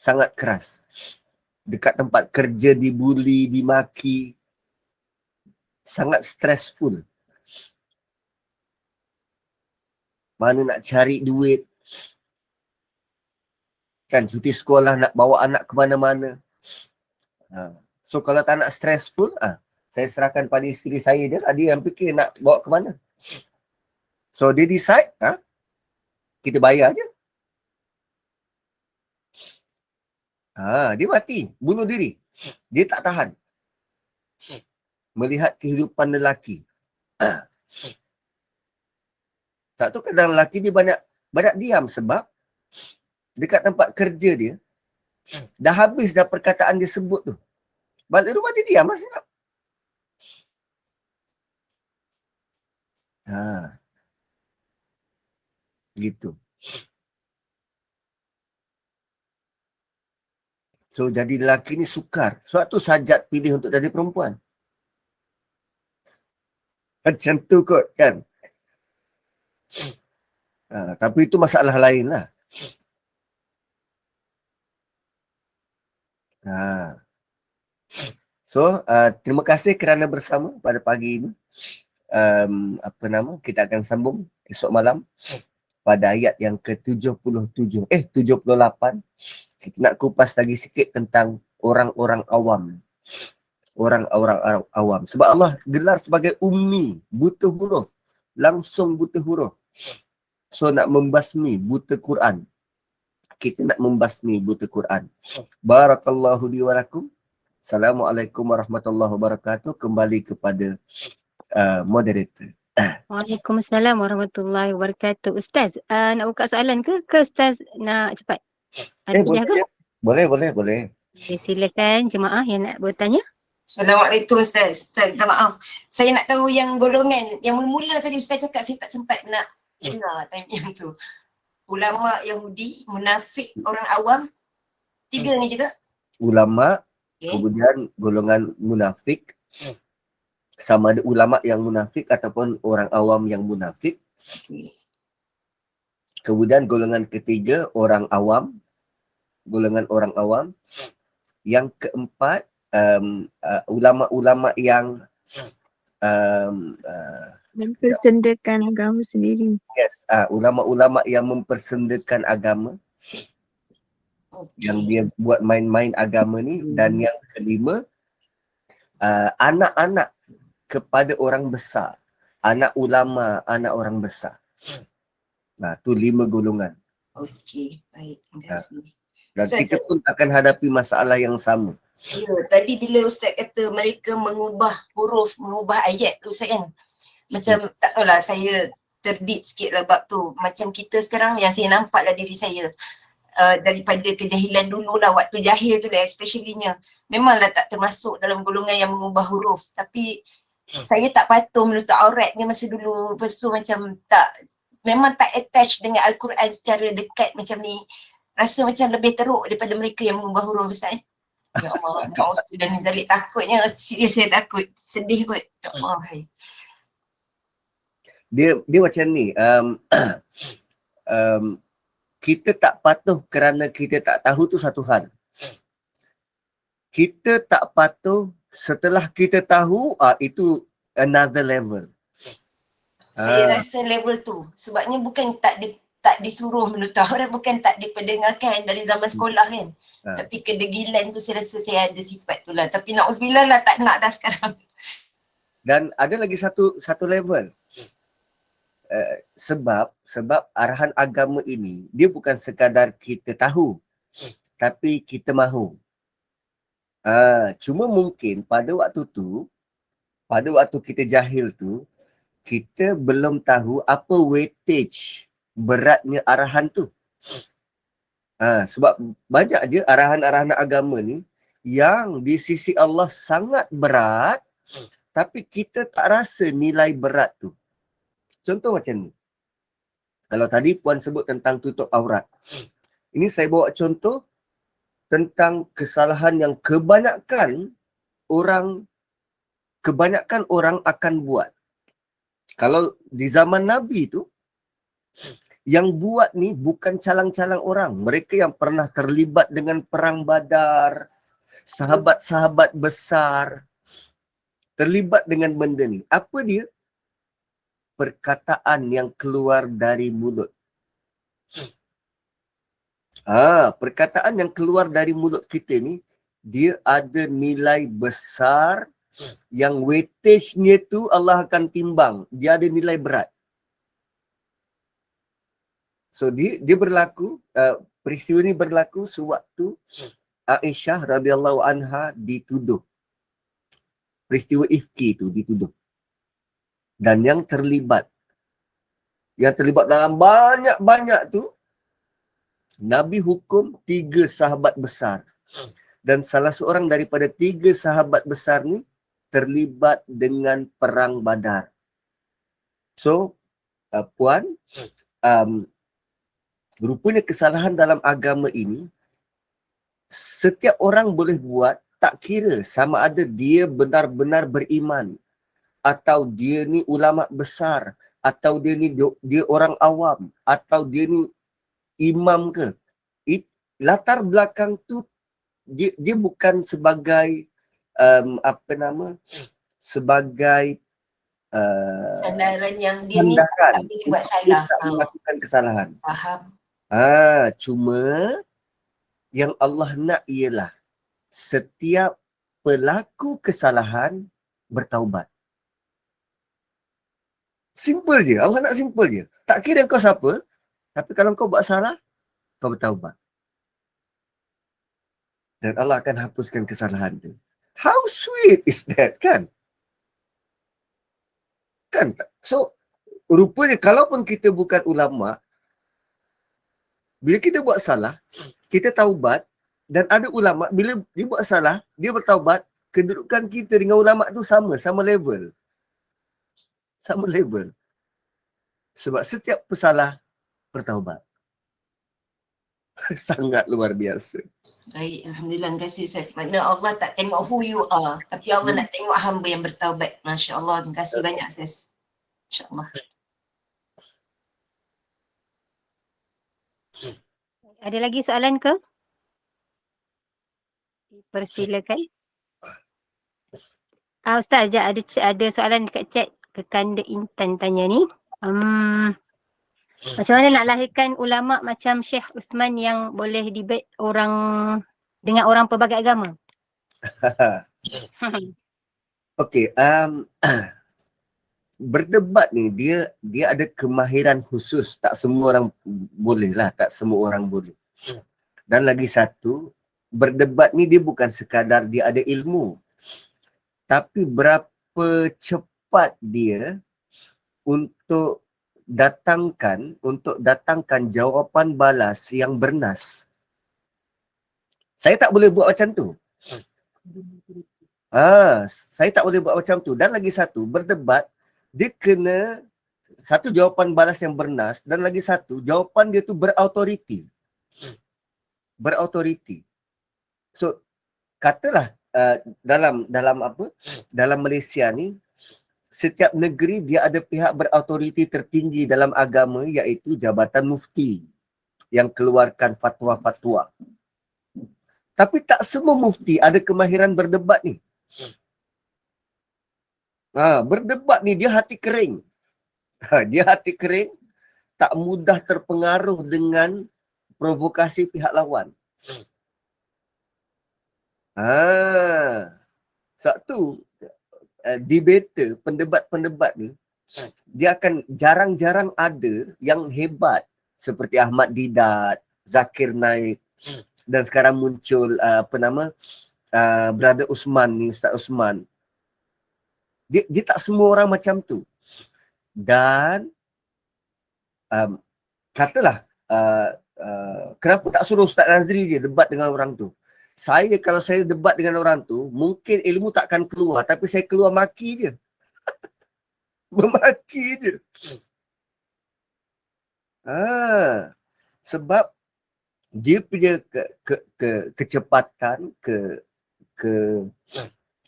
Sangat keras. Dekat tempat kerja dibuli, dimaki. Sangat stressful. Mana nak cari duit. Kan cuti sekolah, nak bawa anak ke mana-mana. So kalau tak nak stressful, saya serahkan pada isteri saya je. Dia yang fikir nak bawa ke mana. So dia decide, kita bayar je. Dia mati, bunuh diri. Dia tak tahan melihat kehidupan lelaki. Satu kadang lelaki dia banyak diam sebab dekat tempat kerja dia dah habis dah perkataan dia sebut tu. Balik rumah dia diam masih. Gitu. So jadi lelaki ni sukar. Sebab tu Sajat pilih untuk jadi perempuan. Macam tu kot kan. Tapi itu masalah lain lah. So terima kasih kerana bersama pada pagi ini. Kita akan sambung esok malam pada ayat yang ke-77 78. Kita nak kupas lagi sikit tentang orang-orang awam. Orang-orang awam. Sebab Allah gelar sebagai ummi, buta huruf. Langsung buta huruf. So nak membasmi buta Quran. Kita nak membasmi buta Quran. Barakallahu li wa lakum. Assalamualaikum warahmatullahi wabarakatuh. Kembali kepada moderator. Waalaikumsalam warahmatullahi wabarakatuh. Ustaz, nak buka soalan ke Ustaz nak cepat? Boleh. Okay, silakan jemaah yang nak bertanya. Assalamualaikum Ustaz. Ustaz, minta maaf. Saya nak tahu yang golongan, yang mula-mula tadi Ustaz cakap, saya tak sempat nak dengar time yang tu. Ulama Yahudi, munafik, orang awam. 3 ni juga. Ulama, kemudian golongan munafik. Sama ada ulama yang munafik ataupun orang awam yang munafik. Kemudian golongan ketiga, orang awam. Golongan orang awam. Yang keempat, ulama-ulama yang mempersendakan agama sendiri. Yes, ulama-ulama yang mempersendakan agama. Yang dia buat main-main agama ni. Dan yang kelima, anak-anak kepada orang besar. Anak ulama, anak orang besar. Tu 5 golongan. Okey, baik. Terima kasih. Dan kita pun akan hadapi masalah yang sama. Ya, tadi bila Ustaz kata mereka mengubah huruf, mengubah ayat tu Ustaz kan. Macam tak tahulah, saya terdip sikit lah bab tu. Macam kita sekarang yang saya nampak lah diri saya. daripada kejahilan dulu lah, waktu jahil tu lah especially-nya. Memanglah tak termasuk dalam golongan yang mengubah huruf. Tapi saya tak patuh menutup auratnya masa dulu. Lepas tu macam memang tak attach dengan Al-Quran secara dekat macam ni. Rasa macam lebih teruk daripada mereka yang mengubah huruf, Ustaz. Ya Allah, na'udzubillah min zalik, takutnya, serius saya takut, sedih kot. Ya Allah, hai. Dia macam ni, kita tak patuh kerana kita tak tahu tu satu hal. Kita tak patuh setelah kita tahu, itu another level. Saya rasa level tu, sebabnya bukan tak disuruh menutup aurat, bukan tak diperdengarkan dari zaman sekolah kan. Tapi kedegilan tu saya rasa saya ada sifat tu lah. Tapi na'udzubillah lah, tak nak dah sekarang. Dan ada lagi satu level. Sebab arahan agama ini, dia bukan sekadar kita tahu, tapi kita mahu. Cuma mungkin pada waktu kita jahil tu, kita belum tahu apa weightage beratnya arahan tu. Sebab banyak je arahan-arahan agama ni yang di sisi Allah sangat berat, tapi kita tak rasa nilai berat tu. Contoh macam ni. Kalau tadi Puan sebut tentang tutup aurat. Ini saya bawa contoh tentang kesalahan yang kebanyakan orang akan buat. Kalau di zaman Nabi tu, yang buat ni bukan calang-calang orang. Mereka yang pernah terlibat dengan perang Badar, sahabat-sahabat besar, terlibat dengan benda ni. Apa dia? Perkataan yang keluar dari mulut. Perkataan yang keluar dari mulut kita ni, dia ada nilai besar yang weightage-nya tu Allah akan timbang. Dia ada nilai berat. So dia berlaku, peristiwa ni berlaku sewaktu Aisyah radhiyallahu anha dituduh. Peristiwa ifki tu dituduh. Dan yang terlibat dalam banyak-banyak tu, Nabi hukum 3 sahabat besar. Dan salah seorang daripada 3 sahabat besar ni terlibat dengan perang Badar. So, Puan, rupanya kesalahan dalam agama ini, setiap orang boleh buat, tak kira sama ada dia benar-benar beriman, atau dia ni ulama besar, atau dia ni dia orang awam, atau dia ni imam ke. Latar belakang tu dia bukan sebagai sebagai sandaran yang dia ni tak boleh buat salah. Tak melakukan kesalahan. Faham. Cuma yang Allah nak ialah setiap pelaku kesalahan bertaubat. Simple je. Allah nak simple je. Tak kira kau siapa, tapi kalau kau buat salah, kau bertaubat. Dan Allah akan hapuskan kesalahan tu. How sweet is that, kan? Kan? So, rupanya kalaupun kita bukan ulama, bila kita buat salah, kita taubat, dan ada ulama, bila dia buat salah, dia bertaubat, kedudukan kita dengan ulama tu sama level. Sama level. Sebab setiap pesalah bertaubat. Sangat luar biasa. Baik, Alhamdulillah, terima kasih Ustaz. Maknanya Allah tak tengok who you are, tapi Allah nak tengok hamba yang bertaubat. Masya Allah, terima kasih banyak Ustaz. InsyaAllah. Ada lagi soalan ke? Persilakan. Ustaz, ada soalan dekat chat. Kekanda Intan tanya ni. Macam mana nak lahirkan ulama macam Syekh Uthman yang boleh debate dengan orang pelbagai agama? Okey, berdebat ni dia ada kemahiran khusus. Tak semua orang boleh lah, tak semua orang boleh. Dan lagi satu, berdebat ni dia bukan sekadar dia ada ilmu, tapi berapa cepat dia untuk datangkan jawapan balas yang bernas. Saya tak boleh buat macam tu. Saya tak boleh buat macam tu. Dan lagi satu, berdebat, dia kena satu jawapan balas yang bernas, dan lagi satu, jawapan dia tu berautoriti. Berautoriti. So, katalah dalam Malaysia ni, setiap negeri dia ada pihak berautoriti tertinggi dalam agama, iaitu Jabatan Mufti yang keluarkan fatwa-fatwa. Tapi tak semua mufti ada kemahiran berdebat ni. Berdebat ni dia hati kering. Dia hati kering, tak mudah terpengaruh dengan provokasi pihak lawan. Sebab tu debater, pendebat-pendebat ni, dia akan jarang-jarang ada yang hebat seperti Ahmad Didat, Zakir Naik, dan sekarang muncul Brother Usman ni, Ustaz Usman. Dia tak semua orang macam tu. Dan katalah kenapa tak suruh Ustaz Nazri je debat dengan orang tu? Kalau saya debat dengan orang tu, mungkin ilmu takkan keluar, tapi saya keluar maki je. Memaki je. Sebab dia punya kecepatan,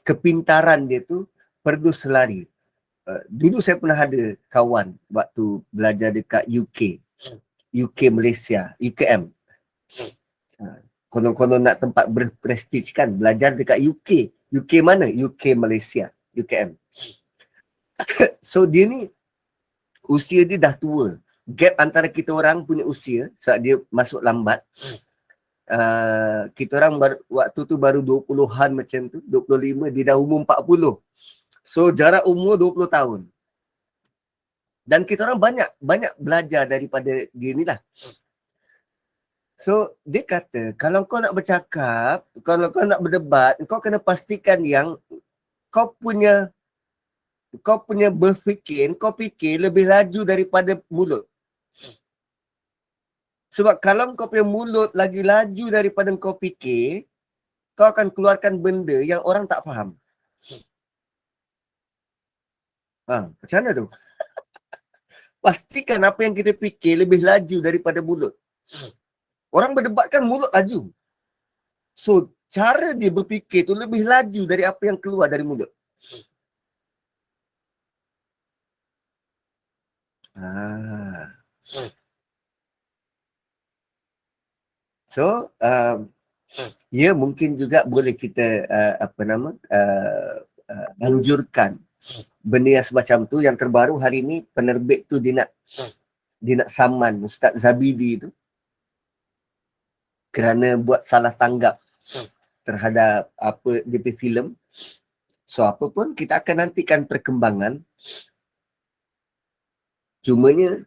kepintaran dia tu perlu selari. Dulu saya pernah ada kawan waktu belajar dekat UK Malaysia, UKM. Konon-konon nak tempat berprestij kan, belajar dekat UK. UK mana? UK Malaysia, UKM. So dia ni, usia dia dah tua. Gap antara kita orang punya usia, sebab dia masuk lambat. Kita orang waktu tu baru 20-an macam tu, 25, dia dah umur 40. So jarak umur 20 tahun. Dan kita orang banyak belajar daripada dia ni lah. So dia kata, kalau kau nak bercakap, kalau kau nak berdebat, kau kena pastikan yang kau punya berfikir, kau fikir lebih laju daripada mulut. Sebab kalau kau punya mulut lagi laju daripada kau fikir, kau akan keluarkan benda yang orang tak faham. Macam mana tu? Pastikan apa yang kita fikir lebih laju daripada mulut. Orang berdebat kan mulut laju. So, cara dia berfikir tu lebih laju dari apa yang keluar dari mulut. So, ya mungkin juga boleh kita anjurkan benda yang semacam tu. Yang terbaru hari ni, penerbit tu dia nak saman Ustaz Zabidi tu kerana buat salah tanggap terhadap apa dia punya filem. So apa pun kita akan nantikan perkembangan. Cumanya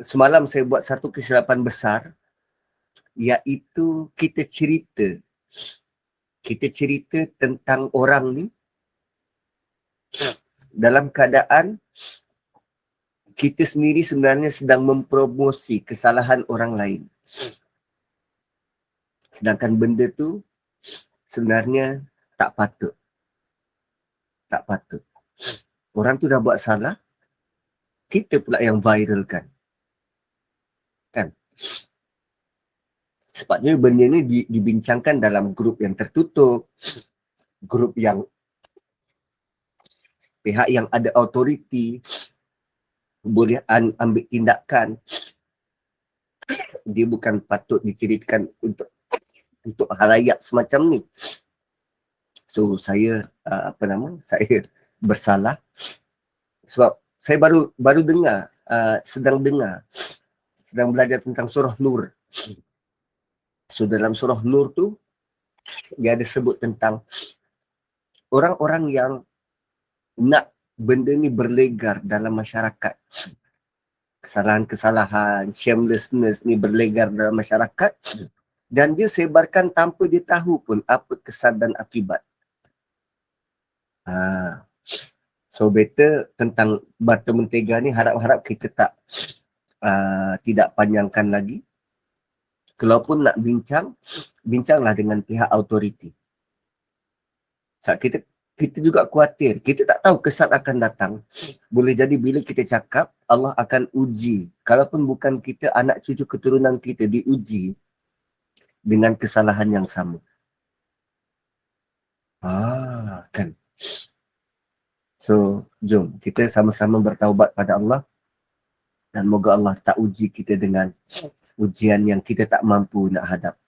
semalam saya buat satu kesilapan besar, iaitu kita cerita tentang orang ni dalam keadaan kita sendiri sebenarnya sedang mempromosi kesalahan orang lain. Sedangkan benda tu sebenarnya tak patut. Tak patut. Orang tu dah buat salah, kita pula yang viralkan. Kan? Sebabnya benda ni dibincangkan dalam grup yang tertutup, grup yang pihak yang ada autoriti boleh ambil tindakan. Dia bukan patut diceritakan untuk halayak semacam ni. So saya saya bersalah sebab saya baru dengar, sedang belajar tentang surah Nur. So dalam surah Nur tu dia ada sebut tentang orang-orang yang nak benda ni berlegar dalam masyarakat. Kesalahan-kesalahan, shamelessness ni berlegar dalam masyarakat, dan dia sebarkan tanpa dia tahu pun apa kesan dan akibat. So better tentang butter mentega ni harap-harap kita tidak panjangkan lagi. Kalaupun nak bincang, bincanglah dengan pihak autoriti. Sebab kita juga khawatir, kita tak tahu kesan akan datang. Boleh jadi bila kita cakap, Allah akan uji. Kalaupun bukan kita, anak cucu keturunan kita diuji dengan kesalahan yang sama. Kan. So, jom kita sama-sama bertaubat pada Allah dan moga Allah tak uji kita dengan ujian yang kita tak mampu nak hadap.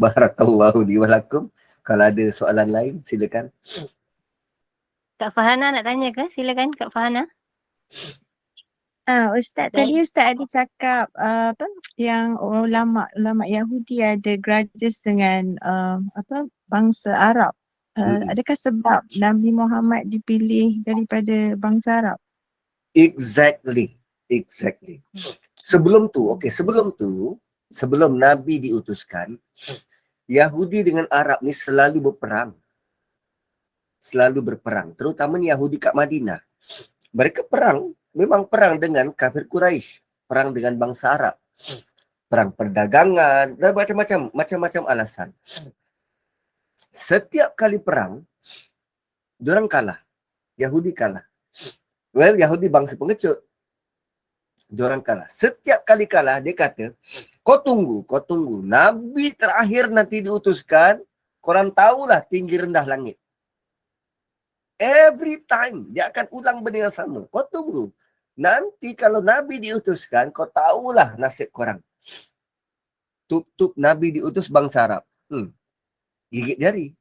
Barakallahu li wa lakum. Kalau ada soalan lain, silakan. Kak Farhana nak tanya ke? Silakan Kak Farhana. Ustaz, tadi Ustaz ada cakap yang ulama Yahudi ada grudges dengan bangsa Arab. Adakah sebab Nabi Muhammad dipilih daripada bangsa Arab? Exactly. Sebelum Nabi diutuskan, Yahudi dengan Arab ni selalu berperang. Terutama Yahudi kat Madinah. Mereka memang perang dengan kafir Quraisy, perang dengan bangsa Arab. Perang perdagangan, dan macam-macam alasan. Setiap kali perang, diorang kalah. Yahudi kalah. Well, Yahudi bangsa pengecut. Diorang kalah. Setiap kali kalah, dia kata, kau tunggu. Nabi terakhir nanti diutuskan, korang tahulah tinggi rendah langit. Every time, dia akan ulang benda yang sama. Kau tunggu. Nanti kalau Nabi diutuskan, kau tahulah nasib korang. Tup Nabi diutus bangsa Arab. Gigit jari.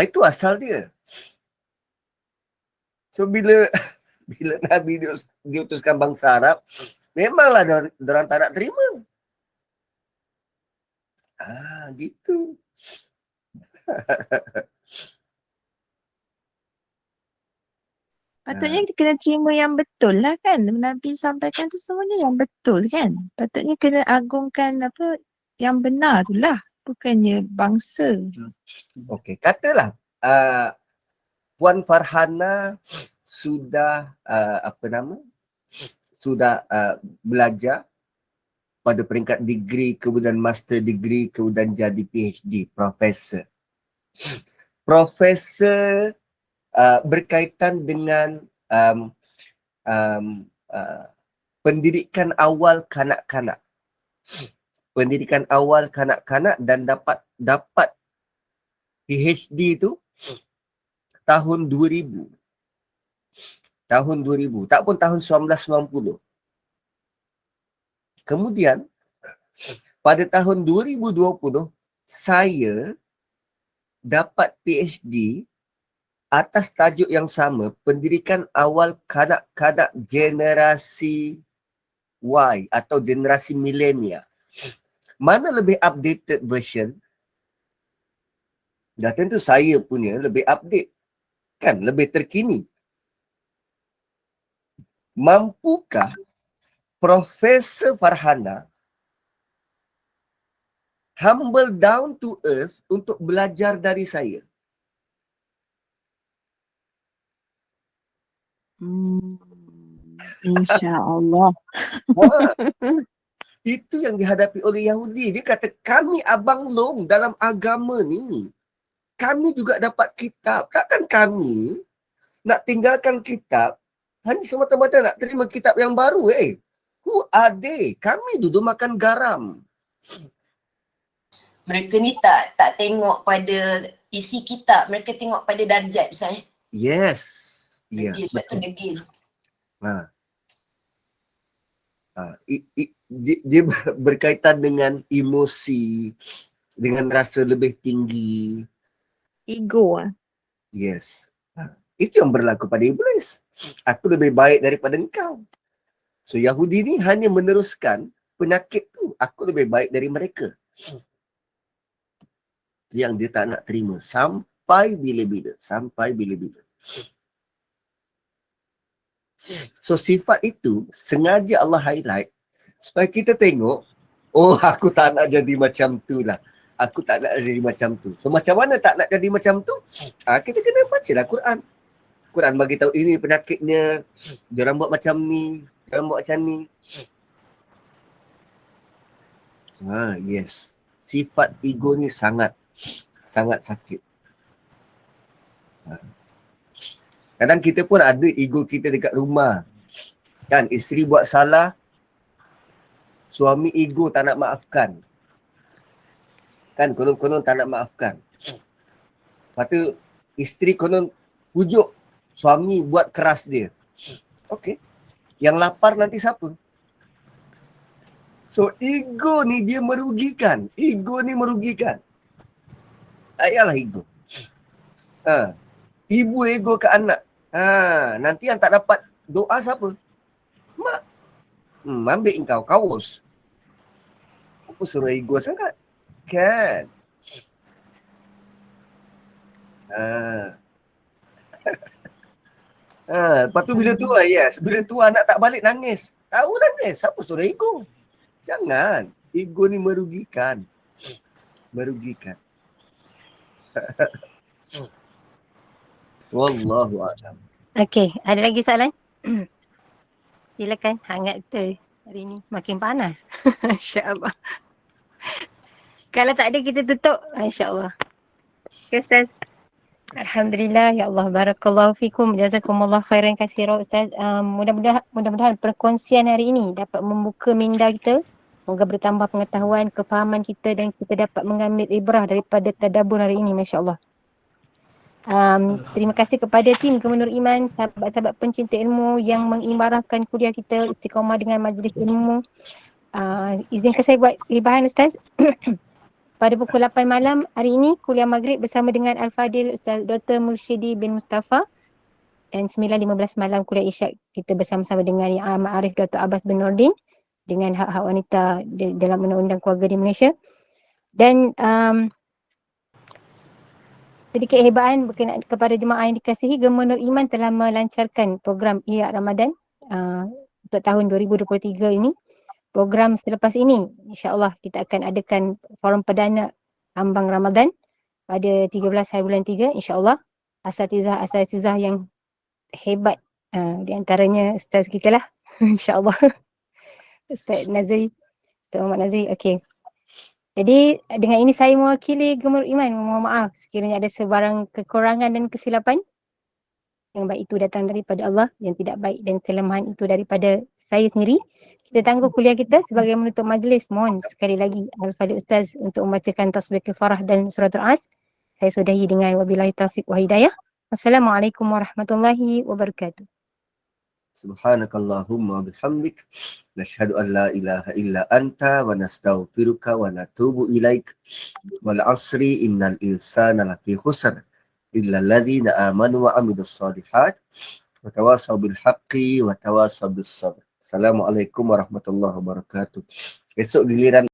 Itu asal dia. So bila Nabi diutuskan bangsa Arab, memanglah diorang tak nak terima. Gitu. Patutnya kena terima yang betul lah kan. Nabi sampaikan tu semuanya yang betul kan. Patutnya kena agungkan yang benar tu lah. Bukannya bangsa. Okey, katalah Puan Farhana sudah belajar pada peringkat degree, kemudian master degree, kemudian jadi PhD, profesor. Profesor berkaitan dengan pendidikan awal kanak-kanak. Dan dapat PhD tu tahun 2000. Tak pun tahun 1990. Kemudian pada tahun 2020 saya dapat PhD atas tajuk yang sama, pendidikan awal kanak-kanak generasi Y atau generasi milenial. Mana lebih updated version? Dah tentu saya punya lebih update. Kan? Lebih terkini. Mampukah Profesor Farhana humble down to earth untuk belajar dari saya? InsyaAllah. Itu yang dihadapi oleh Yahudi. Dia kata, kami abang long dalam agama ni. Kami juga dapat kitab. Takkan kami nak tinggalkan kitab hanya semata-mata nak terima kitab yang baru. Who are they? Kami duduk makan garam. Mereka ni tak tengok pada isi kitab. Mereka tengok pada darjat misalnya. Yes. Degil, sebab tu degil. Dia berkaitan dengan emosi, dengan rasa lebih tinggi. Ego. Yes. Itu yang berlaku pada iblis. Aku lebih baik daripada engkau. So Yahudi ni hanya meneruskan penyakit tu. Aku lebih baik dari mereka. Yang dia tak nak terima. Sampai bila-bila. So sifat itu sengaja Allah highlight supaya kita tengok, oh aku tak nak jadi macam tu lah. Aku tak nak jadi macam tu. So macam mana tak nak jadi macam tu? Kita kena bacalah Quran. Quran bagi tahu ini penyakitnya. Diorang buat macam ni, diorang buat macam ni. Yes. Sifat ego ni sangat sakit. Kadang kita pun ada ego kita dekat rumah. Kan isteri buat salah, suami ego tak nak maafkan. Kan konon-konon tak nak maafkan. Lepas tu isteri konon pujuk suami buat keras dia. Okey. Yang lapar nanti siapa? So ego ni dia merugikan. Ego ni merugikan. Tak payahlah ego. Ibu ego ke anak. Nanti yang tak dapat doa siapa? Mak. Ambil engkau kaos. Apa suruh ego sangat? Kan? Lepas tu bila tua, yes. Bila tua anak tak balik nangis. Tahu nangis. Siapa suruh ego? Jangan. Ego ni merugikan. Merugikan. Wallahu a'lam. Okey, ada lagi soalan? Silakan, hangat betul. Hari ni makin panas. InsyaAllah. Kalau tak ada kita tutup. InsyaAllah. Okay, Ustaz. Alhamdulillah. Ya Allah. Barakallahu fikum. Jazakumullah khairan katsira Ustaz. Mudah-mudahan perkongsian hari ini dapat membuka minda kita. Semoga bertambah pengetahuan, kefahaman kita dan kita dapat mengambil ibrah daripada tadabbur hari ini. Masya Allah. Terima kasih kepada tim Kemenur Iman, sahabat-sahabat pencinta ilmu yang mengimarahkan kuliah kita istiqamah dengan majlis ilmu. Izinkan saya buat hibahan Ustaz. Pada pukul 8 malam hari ini kuliah maghrib bersama dengan Al-Fadil Ustaz Dr. Mursyidi bin Mustafa, dan 9.15 malam kuliah isyak kita bersama-sama dengan Yang Amat Arif Dr. Abbas bin Nordin dengan hak-hak wanita dalam undang-undang keluarga di Malaysia. Dan sedikit hebaan berkenaan kepada jemaah yang dikasihi, Gemenur Iman telah melancarkan program Ihya Ramadan untuk tahun 2023 ini. Program selepas ini, insya-Allah kita akan adakan forum perdana ambang Ramadan pada 13 hari bulan 3, insya-Allah. Asatizah yang hebat, di antaranya Ustaz kita lah, insya-Allah. Ustaz Nazri, Ustaz Muhammad Nazri. Okey. Jadi dengan ini saya mewakili Gemenur Iman memohon maaf sekiranya ada sebarang kekurangan dan kesilapan. Yang baik itu datang daripada Allah, yang tidak baik dan kelemahan itu daripada saya sendiri. Kita tangguh kuliah kita sebagai menutup majlis. Mohon sekali lagi Al-Fadil Ustaz untuk membacakan tasbih kifarah dan suratul As. Saya sudahi dengan wabillahi taufiq wa hidayah. Wassalamualaikum warahmatullahi wabarakatuh. Subhanakallahumma bihamdik. Nashhadu an la ilaha illa anta wa nastaghfiruka wa natubu ilaik. Wal asri innal insana lafi khusr illa alladhina amanu wa amilus solihat wa tawasaw bil haqqi wa tawasaw bis sabr. Assalamualaikum warahmatullahi wabarakatuh. Esok giliran